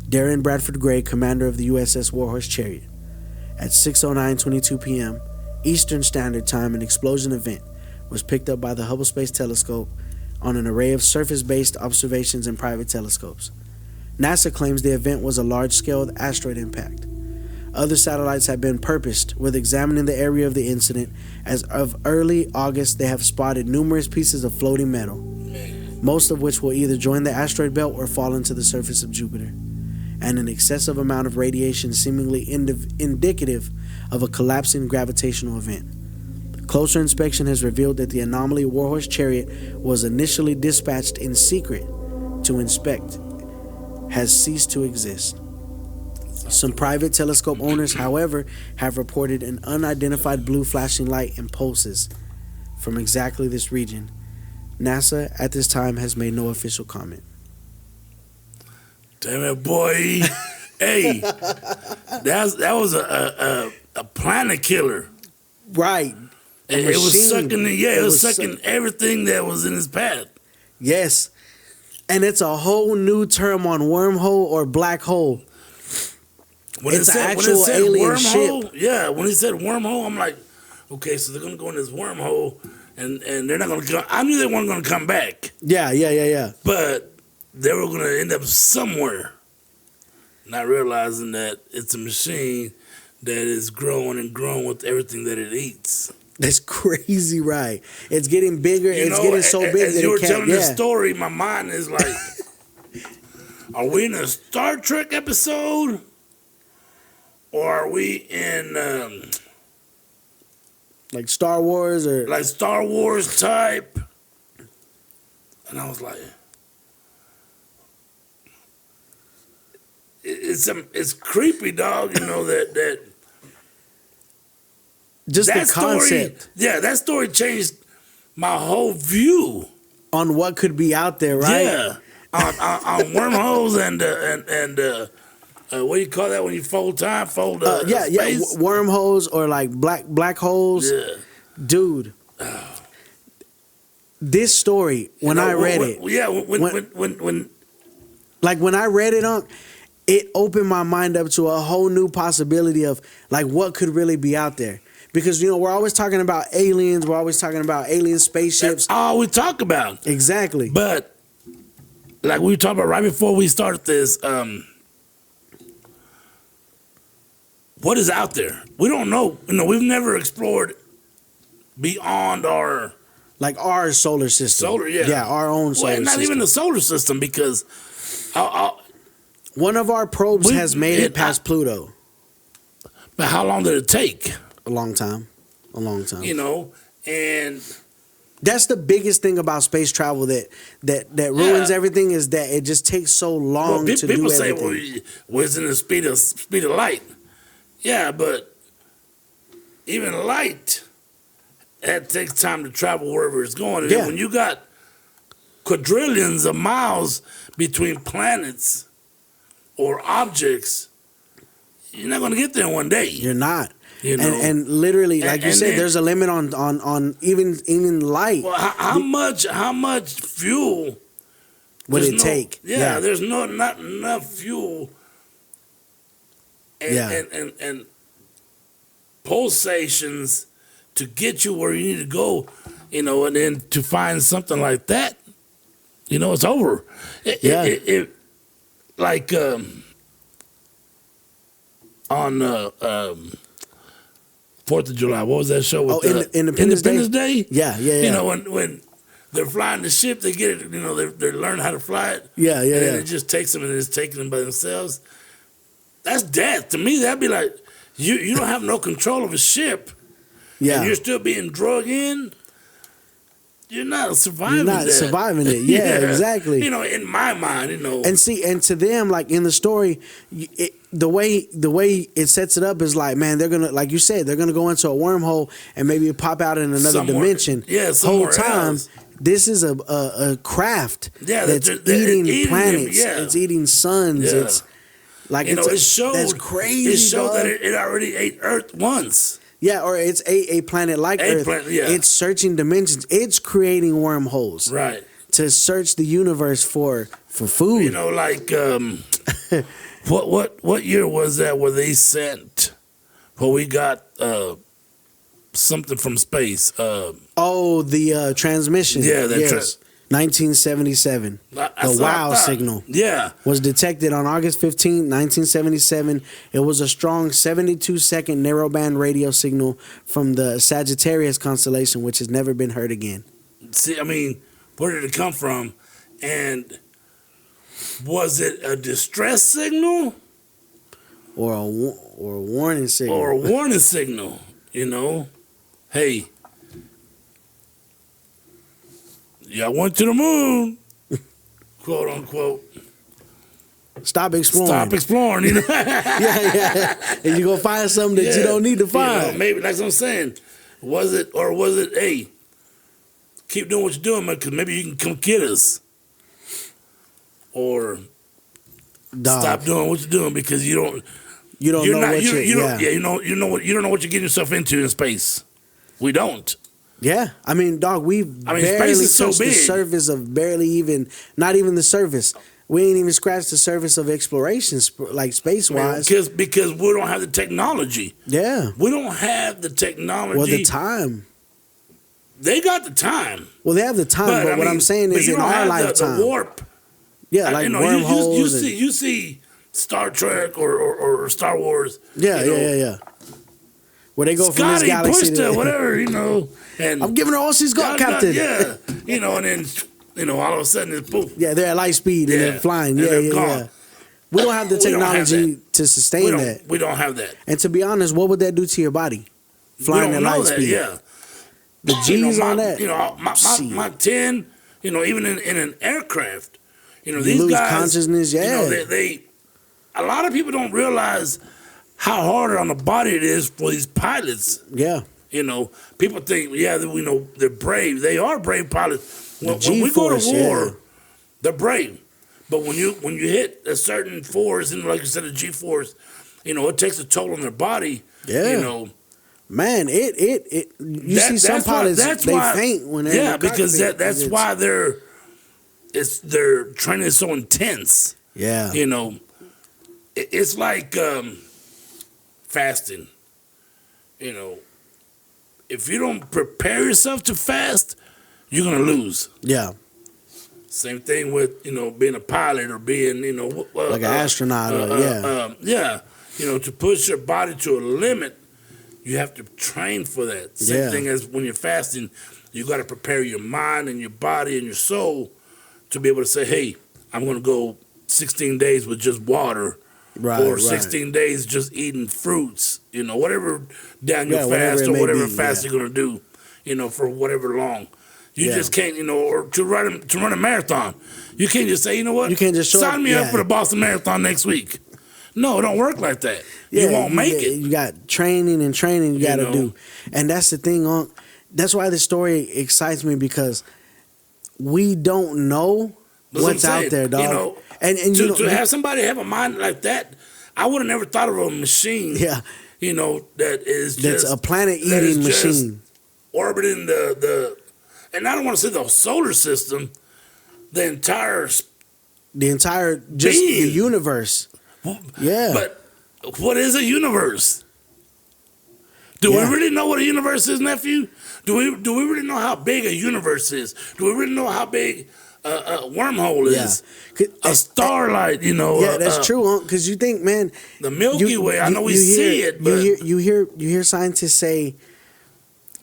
Darren Bradford Gray, commander of the USS Warhorse Chariot. At 6:09:22 p.m. Eastern Standard Time, an explosion event was picked up by the Hubble Space Telescope on an array of surface-based observations and private telescopes. NASA claims the event was a large-scale asteroid impact. Other satellites have been purposed with examining the area of the incident. As of early August, they have spotted numerous pieces of floating metal, most of which will either join the asteroid belt or fall into the surface of Jupiter, and an excessive amount of radiation seemingly indicative of a collapsing gravitational event. Closer inspection has revealed that the anomaly Warhorse Chariot was initially dispatched in secret to inspect has ceased to exist. Some private telescope owners, however, have reported an unidentified blue flashing light and pulses from exactly this region. NASA at this time has made no official comment. Damn it, boy. Hey, that was a planet killer. Right. It was sucking it was sucking everything that was in its path. Yes. And it's a whole new term on wormhole or black hole. It's an actual alien wormhole, ship. Yeah, when he said wormhole, I'm like, okay, so they're gonna go in this wormhole, and they're not gonna come. I knew they weren't gonna come back. Yeah. But they were gonna end up somewhere, not realizing that it's a machine that is growing and growing with everything that it eats. That's crazy, right? It's getting bigger. It's getting so big as that you were it can't. telling this story, my mind is like, are we in a Star Trek episode? Or are we in like Star Wars or like Star Wars type? And I was like, it's creepy, dog. You know that just that the concept. Story, yeah, that story changed my whole view on what could be out there, right? Yeah, on wormholes and. What do you call that when you fold time? Space? Wormholes or like black holes. Yeah, dude. This story when I read it, when I read it it opened my mind up to a whole new possibility of like what could really be out there. Because we're always talking about aliens, we're always talking about alien spaceships. That's all we talk about. Exactly. But like we talked about right before we started this. What is out there? We don't know. We've never explored beyond our solar system. Yeah, our own solar system. Not even the solar system, because one of our probes has made it past Pluto. But how long did it take? A long time. And that's the biggest thing about space travel that ruins everything, is that it just takes so long to do everything. People say, well, it's in the speed of light. Yeah, but even light, that takes time to travel wherever it's going. And when you got quadrillions of miles between planets or objects, you're not going to get there in one day. You're not. You know, and literally, like you said, there's a limit on even light. Well, how much fuel would it take? Yeah, there's not enough fuel. And pulsations to get you where you need to go, you know, and then to find something like that, you know, it's over. Like on 4th of July, what was that show with Independence Day? Yeah. You know, when they're flying the ship, they get it, you know, they learn how to fly it. Yeah. And then it just takes them and it's taking them by themselves. That's death. To me, that'd be like, you don't have no control of a ship. Yeah. And you're still being drugged in. You're not surviving. You're not surviving it. Yeah, exactly. You know, in my mind, you know. And see, and to them, like in the story, the way it sets it up is like, man, they're gonna, like you said, they're gonna go into a wormhole and maybe pop out in another dimension. Yeah, whole time. Else. This is a craft that's eating planets. It's eating suns. Yeah. It's like, you know, it showed. That's crazy. It showed that it already ate Earth once. Yeah, or it's a planet like Earth. It's searching dimensions. It's creating wormholes. Right. To search the universe for food. You know, like what year was that where they sent we got something from space? The transmission. Yeah, 1977. The WOW signal was detected on August 15, 1977. It was a strong 72-second narrowband radio signal from the Sagittarius constellation, which has never been heard again. See, I mean, where did it come from? And was it a distress signal? Or a warning signal? Or a warning signal, you know? Hey, y'all went to the moon, quote unquote. Stop exploring. You know? yeah. And you go find something that you don't need to find. You know, maybe, like I'm saying, was it, hey, keep doing what you're doing, man, because maybe you can come get us. Or stop doing what you're doing because you don't know what you're getting yourself into in space. We don't. Yeah, I mean, dog, barely space is so touched big. The surface of not even the surface. We ain't even scratched the surface of exploration, like space-wise. Because we don't have the technology. Yeah. We don't have the technology. Well, the time. They got the time. Well, they have the time, but what I'm saying is in our lifetime. The warp. Yeah, like wormholes. You see Star Trek or Star Wars. Yeah. Where they go from this galaxy to whatever, you know. And I'm giving her all she's got, Captain. Yeah, you know, and then, you know, all of a sudden it's poof. Yeah, they're at light speed and they're flying. Yeah. We don't have the technology to sustain that. We don't have that. And to be honest, what would that do to your body? Flying at light speed. Yeah. The G's on that. You know, my 10, you know, even in an aircraft, you know, these lose guys. Consciousness, You know, a lot of people don't realize how hard on the body it is for these pilots. Yeah. You know, people think, we know they're brave. They are brave pilots. When we go to war, they're brave. But when you hit a certain force, and like you said, a G-force, you know, it takes a toll on their body. Yeah. You know. Man, you see some pilots, they faint when they're in the because that's why their training is so intense. Yeah. You know, it's like fasting. You know, if you don't prepare yourself to fast, you're gonna lose. Yeah. Same thing with, you know, being a pilot or being, you know, like an astronaut. You know, to push your body to a limit, you have to train for that. Same thing as when you're fasting, you got to prepare your mind and your body and your soul to be able to say, hey, I'm going to go 16 days with just water. Or 16 days just eating fruits, you know, whatever down your fast or whatever fast you're going to do, you know, for whatever long. You just can't, you know, or to run a marathon. You can't just say, you know what? You can't just sign me up for the Boston Marathon next week. No, it don't work like that. You won't make it. You got training you got to do. And that's the thing. That's why the story excites me, because we don't know what's out there, dog. You know, and to have somebody have a mind like that, I would have never thought of a machine that is That's just a planet-eating machine. Orbiting and I don't want to say the solar system, the entire just being. the universe. Yeah. But what is a universe? Do we really know what a universe is, nephew? Do we really know how big a universe is? Do we really know how big a wormhole is? A starlight, Yeah, that's true, because you think, man, the Milky Way. I know we see it, but you hear scientists say,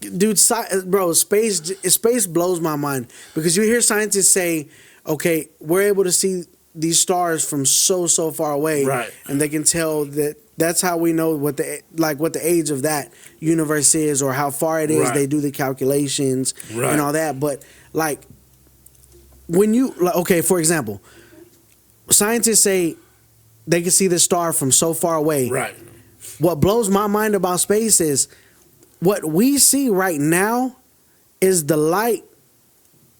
dude, space blows my mind, because you hear scientists say, okay, we're able to see these stars from so far away, right? And they can tell that. That's how we know what the age of that universe is, or how far it is. Right. They do the calculations right. and all that. But when you for example, scientists say they can see the star from so far away. Right. What blows my mind about space is what we see right now is the light.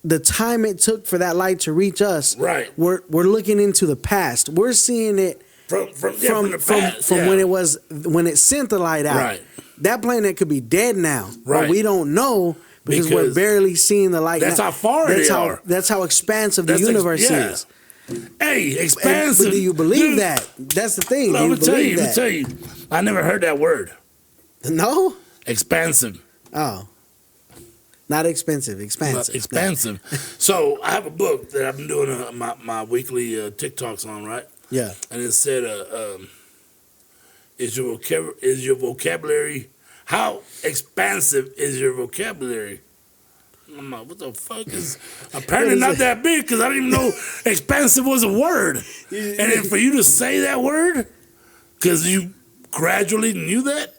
The time it took for that light to reach us. Right. We're looking into the past. We're seeing it. From when it sent the light out. Right. That planet could be dead now. Right. But we don't know because we're barely seeing the light. That's how far they are. That's how expansive the universe is. Hey, expansive. But do you believe that? That's the thing. Let me tell you. I never heard that word. No? Expansive. Oh. Not expensive. Expansive. Expansive. So I have a book that I've been doing my weekly TikToks on, right? Yeah. And it said, is your vocabulary, how expansive is your vocabulary? I'm like, what the fuck is, apparently not that big, because I didn't even know expansive was a word. And then for you to say that word, because you gradually knew that?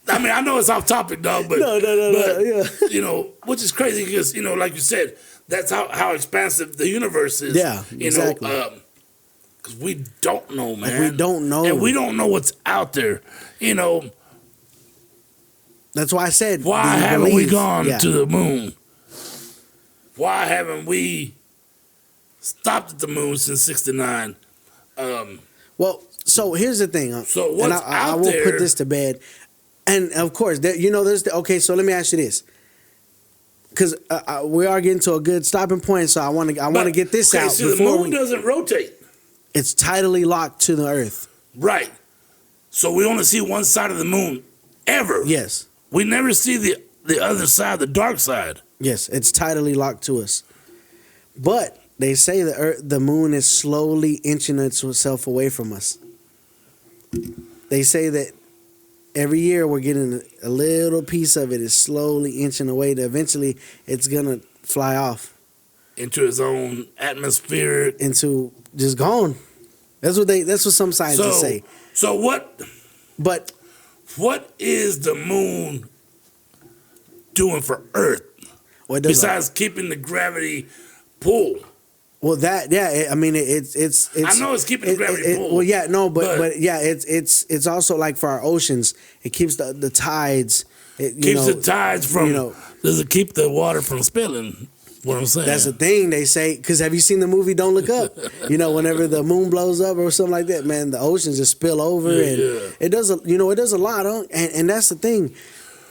I mean, I know it's off topic, dog, but, no, yeah. Which is crazy because, like you said, that's how expansive the universe is. Yeah, exactly. Because we don't know, man. We don't know. And we don't know what's out there. That's why I said, why haven't we gone to the moon? Why haven't we stopped at the moon since '69? Well, so here's the thing. So what's out there? I will put this to bed. And of course, there's okay. So let me ask you this, because we are getting to a good stopping point. So I want to get this out. So the moon doesn't rotate. It's tidally locked to the Earth. Right. So we only see one side of the moon ever. Yes. We never see the other side, the dark side. Yes, it's tidally locked to us. But they say the moon is slowly inching itself away from us. They say that every year we're getting a little piece of it is slowly inching away to eventually it's gonna fly off into its own atmosphere, into just gone. That's what some scientists say. So what? But what is the moon doing for Earth besides keeping the gravity pull? Well, I mean, it's. I know it's keeping the gravity pull. Well, yeah, no, but yeah, it's also like for our oceans, it keeps the tides. The tides from. Does it keep the water from spilling? What I'm saying. That's the thing they say. Because have you seen the movie Don't Look Up? Whenever the moon blows up or something like that, man, the oceans just spill over, it does. It does a lot, and that's the thing.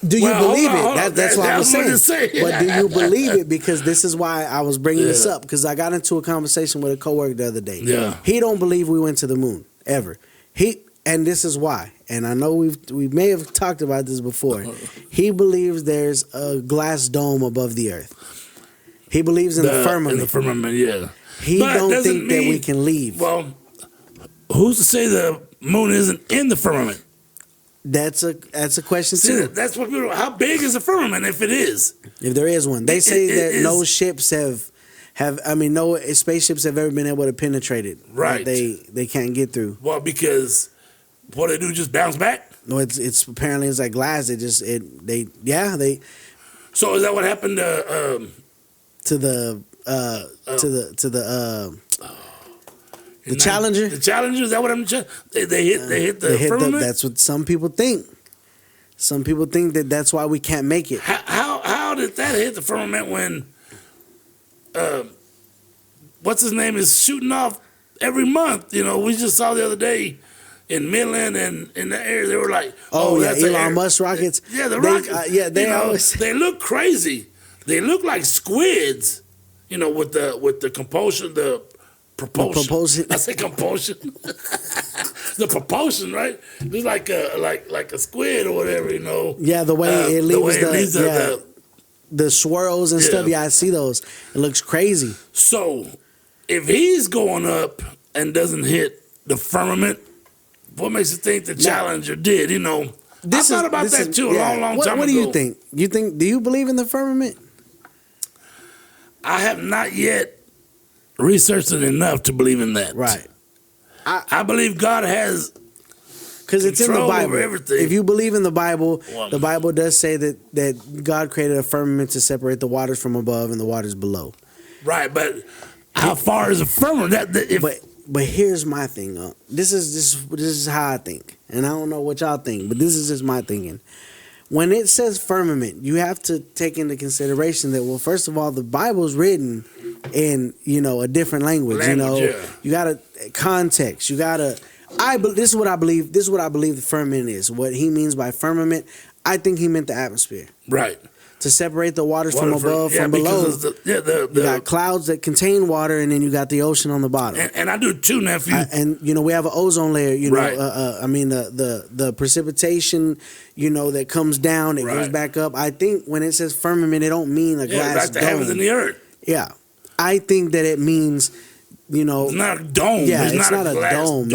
Do you believe it? That's what I was saying. But do you believe it? Because this is why I was bringing this up. Because I got into a conversation with a coworker the other day. Yeah. He don't believe we went to the moon ever. And this is why. And I know we may have talked about this before. He believes there's a glass dome above the Earth. He believes in the firmament. In the firmament, yeah. He don't think that we can leave. Well, who's to say the moon isn't in the firmament? That's a question too. That's what people. How big is the firmament if it is? If there is one, they say that no ships no spaceships have ever been able to penetrate it. Right. They can't get through. Well, because what they do just bounce back. No, it's apparently it's like glass. They. So is that what happened to the Challenger? The Challenger, is that what I'm saying? They hit the firmament? That's what some people think. Some people think that that's why we can't make it. How did that hit the firmament when what's his name is shooting off every month. You know, we just saw the other day in Midland and in the area, they were like, that's Elon Musk rockets. Yeah, the rockets. They always they look crazy. They look like squids. You know, with the compulsion, the propulsion. I say compulsion. The propulsion, right? It's like a squid or whatever, you know. Yeah, the way it leaves the swirls and stuff. Yeah, I see those. It looks crazy. So, if he's going up and doesn't hit the firmament, what makes you think the Challenger did? You know, I thought about that too a long time ago. What do you think? Do you believe in the firmament? I have not yet researched it enough to believe in that. Right. I believe God has, because it's in the Bible. Everything. If you believe in the Bible, the Bible does say that God created a firmament to separate the waters from above and the waters below. Right, but how far is a firmament? But here's my thing. This is how I think, and I don't know what y'all think, but this is just my thinking. When it says firmament, you have to take into consideration that, well, first of all, the Bible's written in, a different language. You got to context. You got to. This is what I believe. This is what I believe the firmament is. What he means by firmament, I think he meant the atmosphere. Right. To separate the waters from above, from below. You got clouds that contain water, and then you got the ocean on the bottom. And I do too, nephew. We have an ozone layer. Right. The precipitation, that comes down, it goes back up. I think when it says firmament, it don't mean a glass like the dome. heavens and the earth. Yeah, I think that it means, it's not a dome. Yeah, it's not a dome.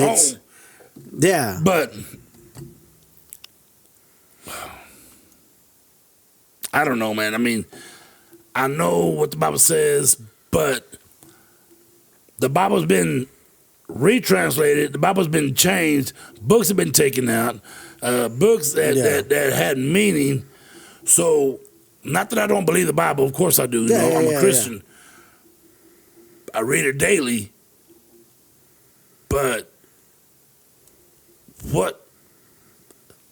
Yeah, but I don't know, man. I mean, I know what the Bible says, but the Bible's been retranslated. The Bible's been changed. Books have been taken out. Books that had meaning. So, not that I don't believe the Bible. Of course I do. I'm a Christian. Yeah. I read it daily. But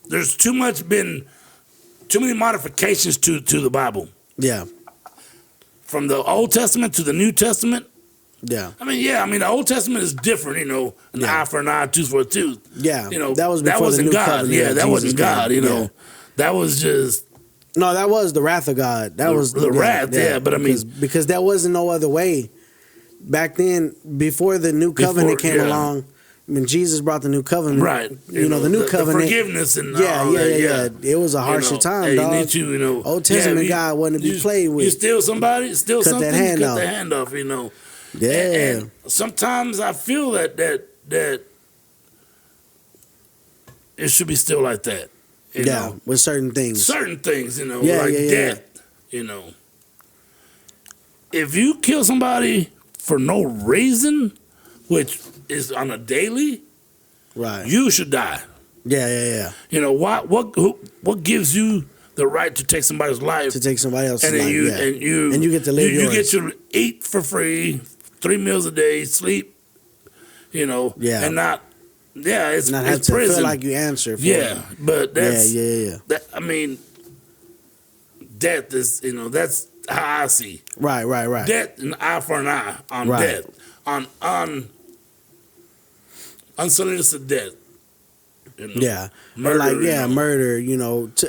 there's too many modifications to the Bible. Yeah. From the Old Testament to the New Testament. Yeah. I mean, the Old Testament is different, an eye for an eye, tooth for a tooth. Yeah. That was before the new God. Covenant. Yeah, that wasn't God, That was just... No, that was the wrath of God. That was the wrath, but I mean... Because there wasn't no other way. Back then, before the new covenant came along, when Jesus brought the new covenant, right? The new covenant, the forgiveness and It was a harsher time, dog. Old Testament God wasn't to be played with. You steal somebody, cut something, that hand cut off. their hand off. Yeah. And sometimes I feel that it should be still like that. You know? With certain things. Like death. If you kill somebody for no reason, which is on a daily, right? You should die. Yeah. What gives you the right to take somebody's life? To take somebody else's life, and you get to live yours. You get to eat for free, 3 meals a day, sleep, and not, it's not have to prison. Feel like you answer for it. But that's, That, I mean, death is, that's how I see. Right. Death, an eye for an eye on death. On unsolicited death. Murder, murder,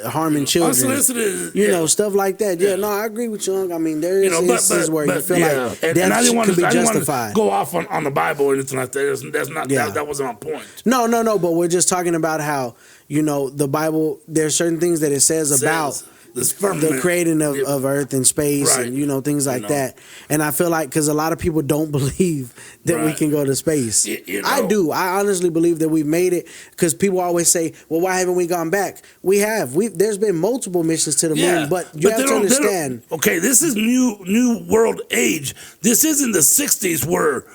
harming children. Unsolicited, stuff like that. Yeah, no, I agree with you. I mean, there is instances where you feel like death could be justified. Go off on the Bible or anything like that. That's not that wasn't my point. No, but we're just talking about how, the Bible, there's certain things that it says about the creating of earth and space, and things like that. And I feel like because a lot of people don't believe that we can go to space. I do. I honestly believe that we've made it, because people always say, well, why haven't we gone back? We have. There's been multiple missions to the moon, but you have to understand. Okay, this is new world age. This isn't the 60s where,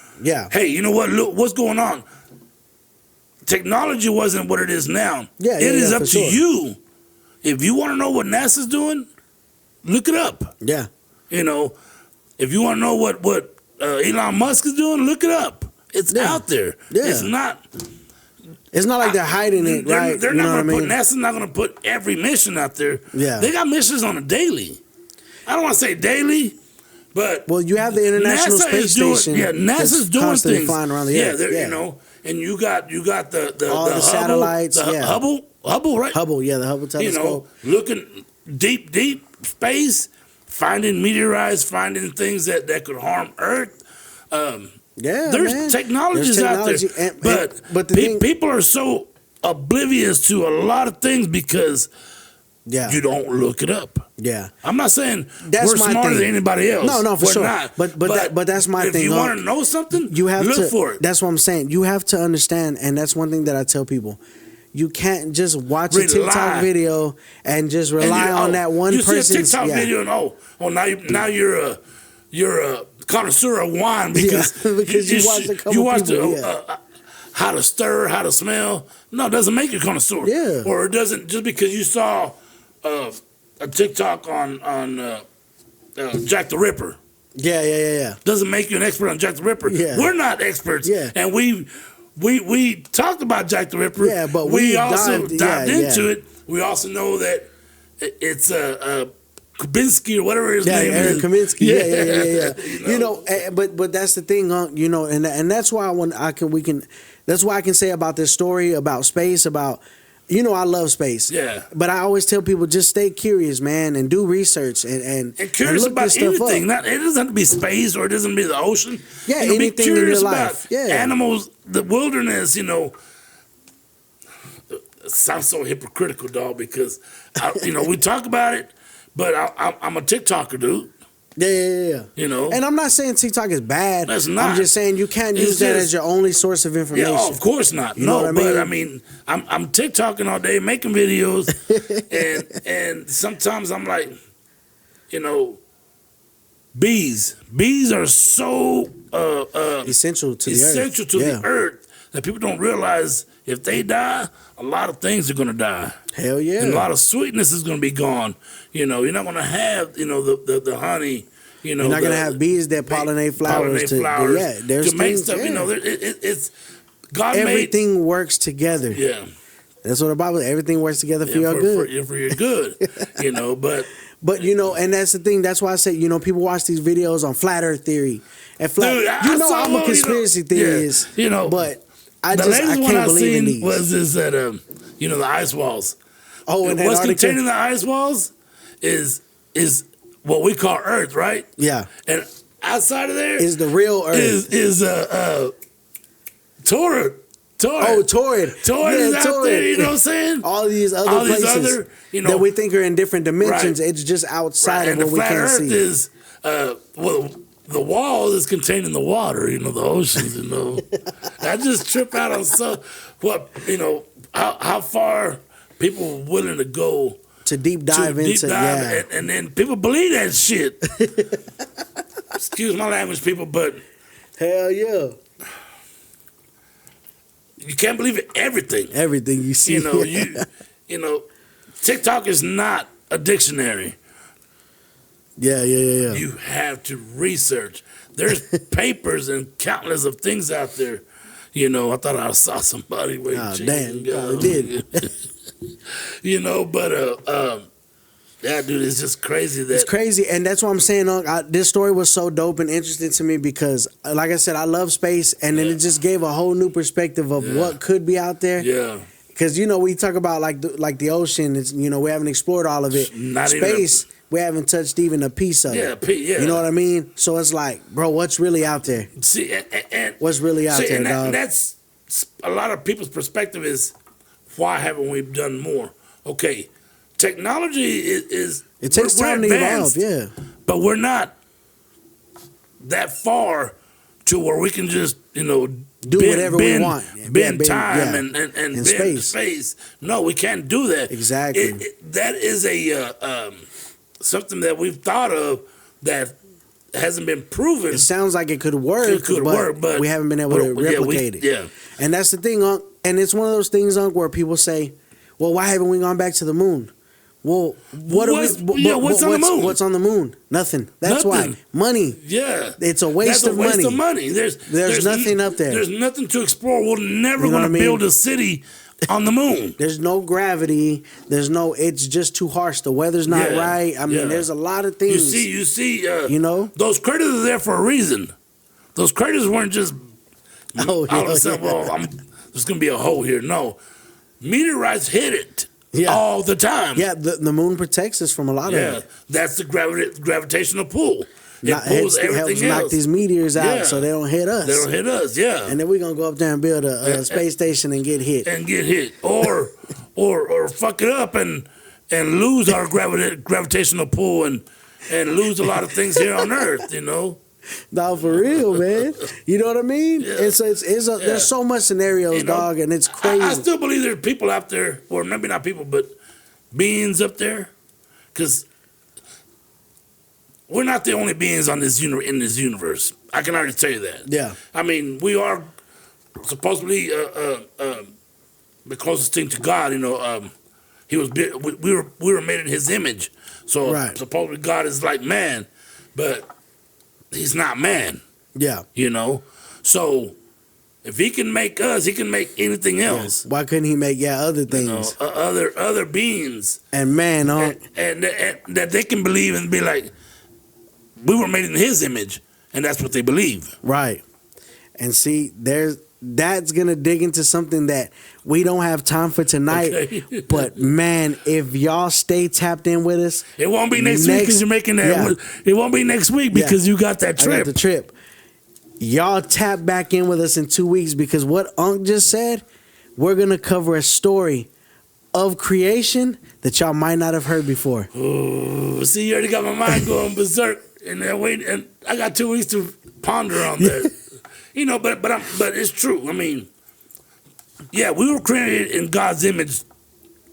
hey, you know what? Look, what's going on? Technology wasn't what it is now. It is up to you. If you want to know what NASA's doing, look it up. Yeah. If you want to know what Elon Musk is doing, look it up. It's out there. Yeah. It's not like they're hiding it, right? They're not going to put, NASA's not going to put every mission out there. Yeah. They got missions on a daily. I don't want to say daily, But well, you have the International Space Station. Yeah, NASA's doing constantly things. flying around the Earth. You know, and you got the all the Hubble, satellites. Hubble, right? Hubble, yeah, the Hubble telescope. You know, looking deep space, finding meteorites, finding things that could harm Earth. There's technologies out there, but people are so oblivious to a lot of things because you don't look it up. Yeah, I'm not saying that's we're smarter than anybody else. No, for we're sure. Not. But that's my thing. If you want to know something, you have look to, for it. That's what I'm saying. You have to understand, and that's one thing that I tell people. You can't just watch a TikTok video and just rely on that one person's. You see a TikTok video and now you're a connoisseur of wine because you watched a couple people. How to stir, how to smell. No, it doesn't make you a connoisseur. Yeah. Or it doesn't just because you saw a TikTok on Jack the Ripper. Yeah. Doesn't make you an expert on Jack the Ripper. Yeah. We're not experts. Yeah. And we talked about Jack the Ripper. Yeah, but we also dived into it. We also know that it's Kubinski or whatever his name is. Kaminsky. Yeah. You know, but that's the thing, you know, and that's why that's why I can say about this story about space, about, you know, I love space. Yeah. But I always tell people just stay curious, man, and do research and curious look about this stuff anything. up. It doesn't have to be space or it doesn't have to be the ocean. Yeah, you know, anything be curious in your life. About animals, the wilderness, you know. It sounds so hypocritical, dog, because we talk about it, but I'm a TikToker, dude. Yeah. You know, and I'm not saying TikTok is bad. That's not. I'm just saying you can't use that as your only source of information. Yeah, of course not. You know what I mean? But I mean, I'm TikToking all day, making videos, and sometimes I'm like, you know, bees are so essential to the earth that people don't realize if they die, a lot of things are going to die. Hell yeah. And a lot of sweetness is going to be gone. You know, you're not going to have, you know, the honey. You know, you're not going to have bees that pollinate flowers there's to make things, stuff. You know, it's God everything made, works together. Yeah, that's what the Bible. Everything works together for your good. For your good. You know, but you know, and that's the thing. That's why I say, you know, people watch these videos on flat Earth theory and flat. Dude, I'm a conspiracy theorist. You know, but I can't believe in these. Was that you know, the ice walls. Oh, and what's containing the ice walls is what we call Earth, right? Yeah. And outside of there is the real Earth. Is Torrid. Oh, Torrid. Torrid is out there, you know what I'm saying? All these other places that we think are in different dimensions, it's just outside of what we can't see. And the flat Earth is, the wall is contained in the water, you know, the oceans, you know. I just trip out on how far people are willing to go to deep dive into and then people believe that shit. Excuse my language, people, but hell yeah. You can't believe it. Everything you see. You know, TikTok is not a dictionary. Yeah. You have to research. There's papers and countless of things out there. You know, I thought I saw somebody waiting. Oh, damn, you did. You know, but yeah, dude, it's just crazy. It's crazy, and that's what I'm saying. This story was so dope and interesting to me because, like I said, I love space, and then it just gave a whole new perspective of what could be out there. Yeah. Because, you know, we talk about like the ocean, it's, you know, we haven't explored all of it. Space, we haven't touched even a piece of it. Yeah. You know what I mean? So it's like, bro, what's really out there? See, and what's really out there, dog? And that's a lot of people's perspective is, why haven't we done more? Okay, technology is it takes time to evolve, yeah. But we're not that far to where we can just, you know, do whatever we want. Bend time and bend space. No, we can't do that. Exactly. That is a something that we've thought of that hasn't been proven. It sounds like it could work. It could work, but we haven't been able to replicate it. Yeah. And that's the thing, Unc. And it's one of those things, Unc, where people say, well, why haven't we gone back to the moon? Well, what's on the moon? What's on the moon? Nothing. That's why. Money. Yeah. It's a waste of money. That's a waste of money. There's nothing up there. There's nothing to explore. We're never going to build a city on the moon. There's no gravity. It's just too harsh. The weather's not right. I mean, there's a lot of things. You see, those craters are there for a reason. Those craters weren't just all of a sudden, there's going to be a hole here. No. Meteorites hit it all the time. Yeah, the moon protects us from a lot of it. That's the gravitational pull. It pulls everything helps else. knock these meteors out so they don't hit us. They don't hit us, And then we're going to go up there and build a space station and get hit. Or fuck it up and lose our gravitational pull and lose a lot of things here on Earth, No, for real, man. You know what I mean? Yeah. There's so much scenarios, dog, and it's crazy. I still believe there's people out there, or maybe not people, but beings up there, because we're not the only beings in this universe. I can already tell you that. Yeah. I mean, we are supposedly the closest thing to God. We were made in His image, so supposedly God is like man, but He's not man. Yeah. So if He can make us, He can make anything else. Why couldn't He make other things? Other beings. And man, and that they can believe and be like, we were made in His image, and that's what they believe. Right. And see, that's gonna dig into something that we don't have time for tonight. Okay. But man, if y'all stay tapped in with us, it won't be next week because you're making that. Yeah. It won't be next week because you got that trip. I got the trip. Y'all tap back in with us in 2 weeks because what Unc just said, we're gonna cover a story of creation that y'all might not have heard before. Oh, see, you already got my mind going berserk, and I got 2 weeks to ponder on that. But it's true. I mean, we were created in God's image,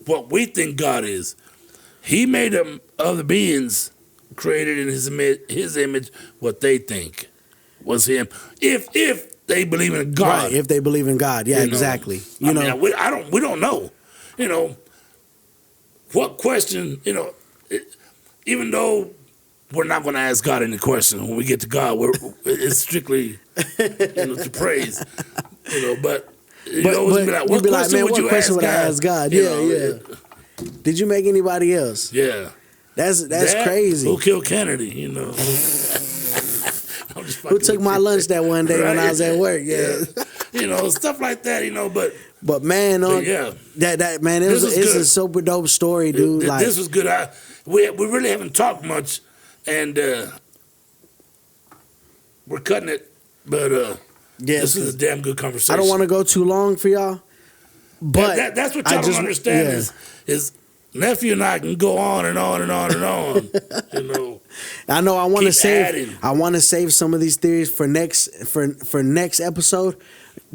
what we think God is. He made them other beings created in His image, what they think was Him. If they believe in God, right? If they believe in God, exactly. We don't know. What question? Even though we're not going to ask God any questions when we get to God, it's strictly to praise. But always be like, what question would you ask God? Yeah. Did you make anybody else? Yeah. That's crazy. Who killed Kennedy? Who took my lunch that one day when I was at work? Yeah. Stuff like that. But man, that man, it's a super dope story, dude. This was good. We really haven't talked much, and we're cutting it. But this is a damn good conversation. I don't want to go too long for y'all, but that's what y'all don't understand is nephew and I can go on and on and on and on. I know. I want to save some of these theories for next episode.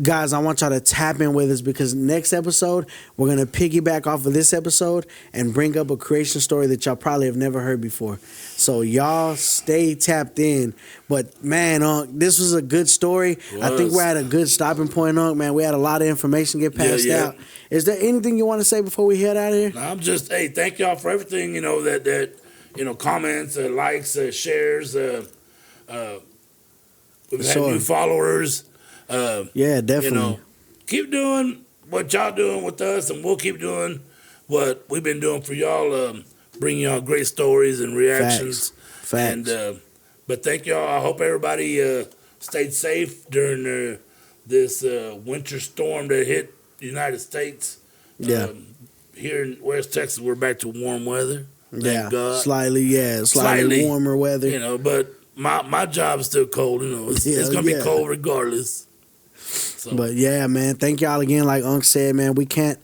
Guys, I want y'all to tap in with us because next episode, we're going to piggyback off of this episode and bring up a creation story that y'all probably have never heard before. So y'all stay tapped in. But man, this was a good story. I think we're at a good stopping point, man. We had a lot of information get passed out. Is there anything you want to say before we head out of here? No, I'm just, thank y'all for everything, that comments, likes, shares. We've had new followers. Definitely. Keep doing what y'all doing with us, and we'll keep doing what we've been doing for y'all, bringing y'all great stories and reactions. Facts. And but thank y'all. I hope everybody stayed safe during this winter storm that hit the United States. Here in West Texas, we're back to warm weather. Thank God. Slightly warmer weather. But my job's still cold. It's gonna be cold regardless. So. But yeah, man, thank y'all again. Like Unc said, man, we can't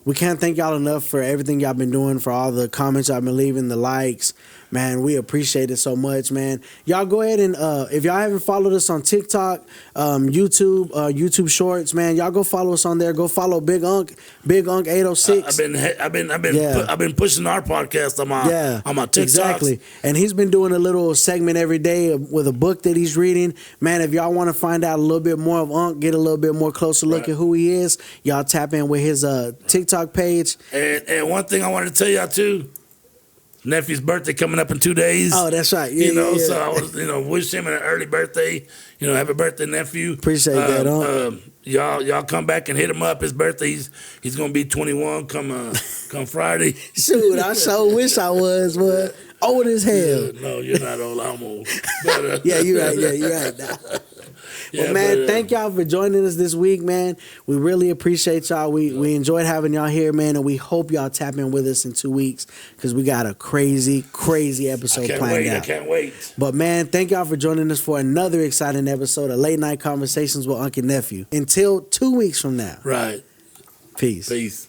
thank y'all enough for everything y'all been doing, for all the comments y'all been leaving, the likes. Man, we appreciate it so much, man. Y'all go ahead and if y'all haven't followed us on TikTok, YouTube Shorts, man, y'all go follow us on there. Go follow Big Unc 806. I've been pushing our podcast on my TikToks. Exactly. And he's been doing a little segment every day with a book that he's reading. Man, if y'all want to find out a little bit more of Unc, get a little bit more closer look at who he is, y'all tap in with his TikTok page. And one thing I wanted to tell y'all too. Nephew's birthday coming up in 2 days. Oh, that's right. So I was, wish him an early birthday. Happy birthday, nephew. Appreciate that, Y'all come back and hit him up. His birthday, he's gonna be 21 come Friday. Shoot, I sure wish I was old as hell. No, you're not old. I'm old. But, Yeah, you're right. Yeah, you're right. Nah. Well, man, thank y'all for joining us this week, man. We really appreciate y'all. We enjoyed having y'all here, man, and we hope y'all tap in with us in 2 weeks because we got a crazy episode planned out. I can't wait. But, man, thank y'all for joining us for another exciting episode of Late Night Conversations with Uncle Nephew. Until 2 weeks from now. Right. Peace. Peace.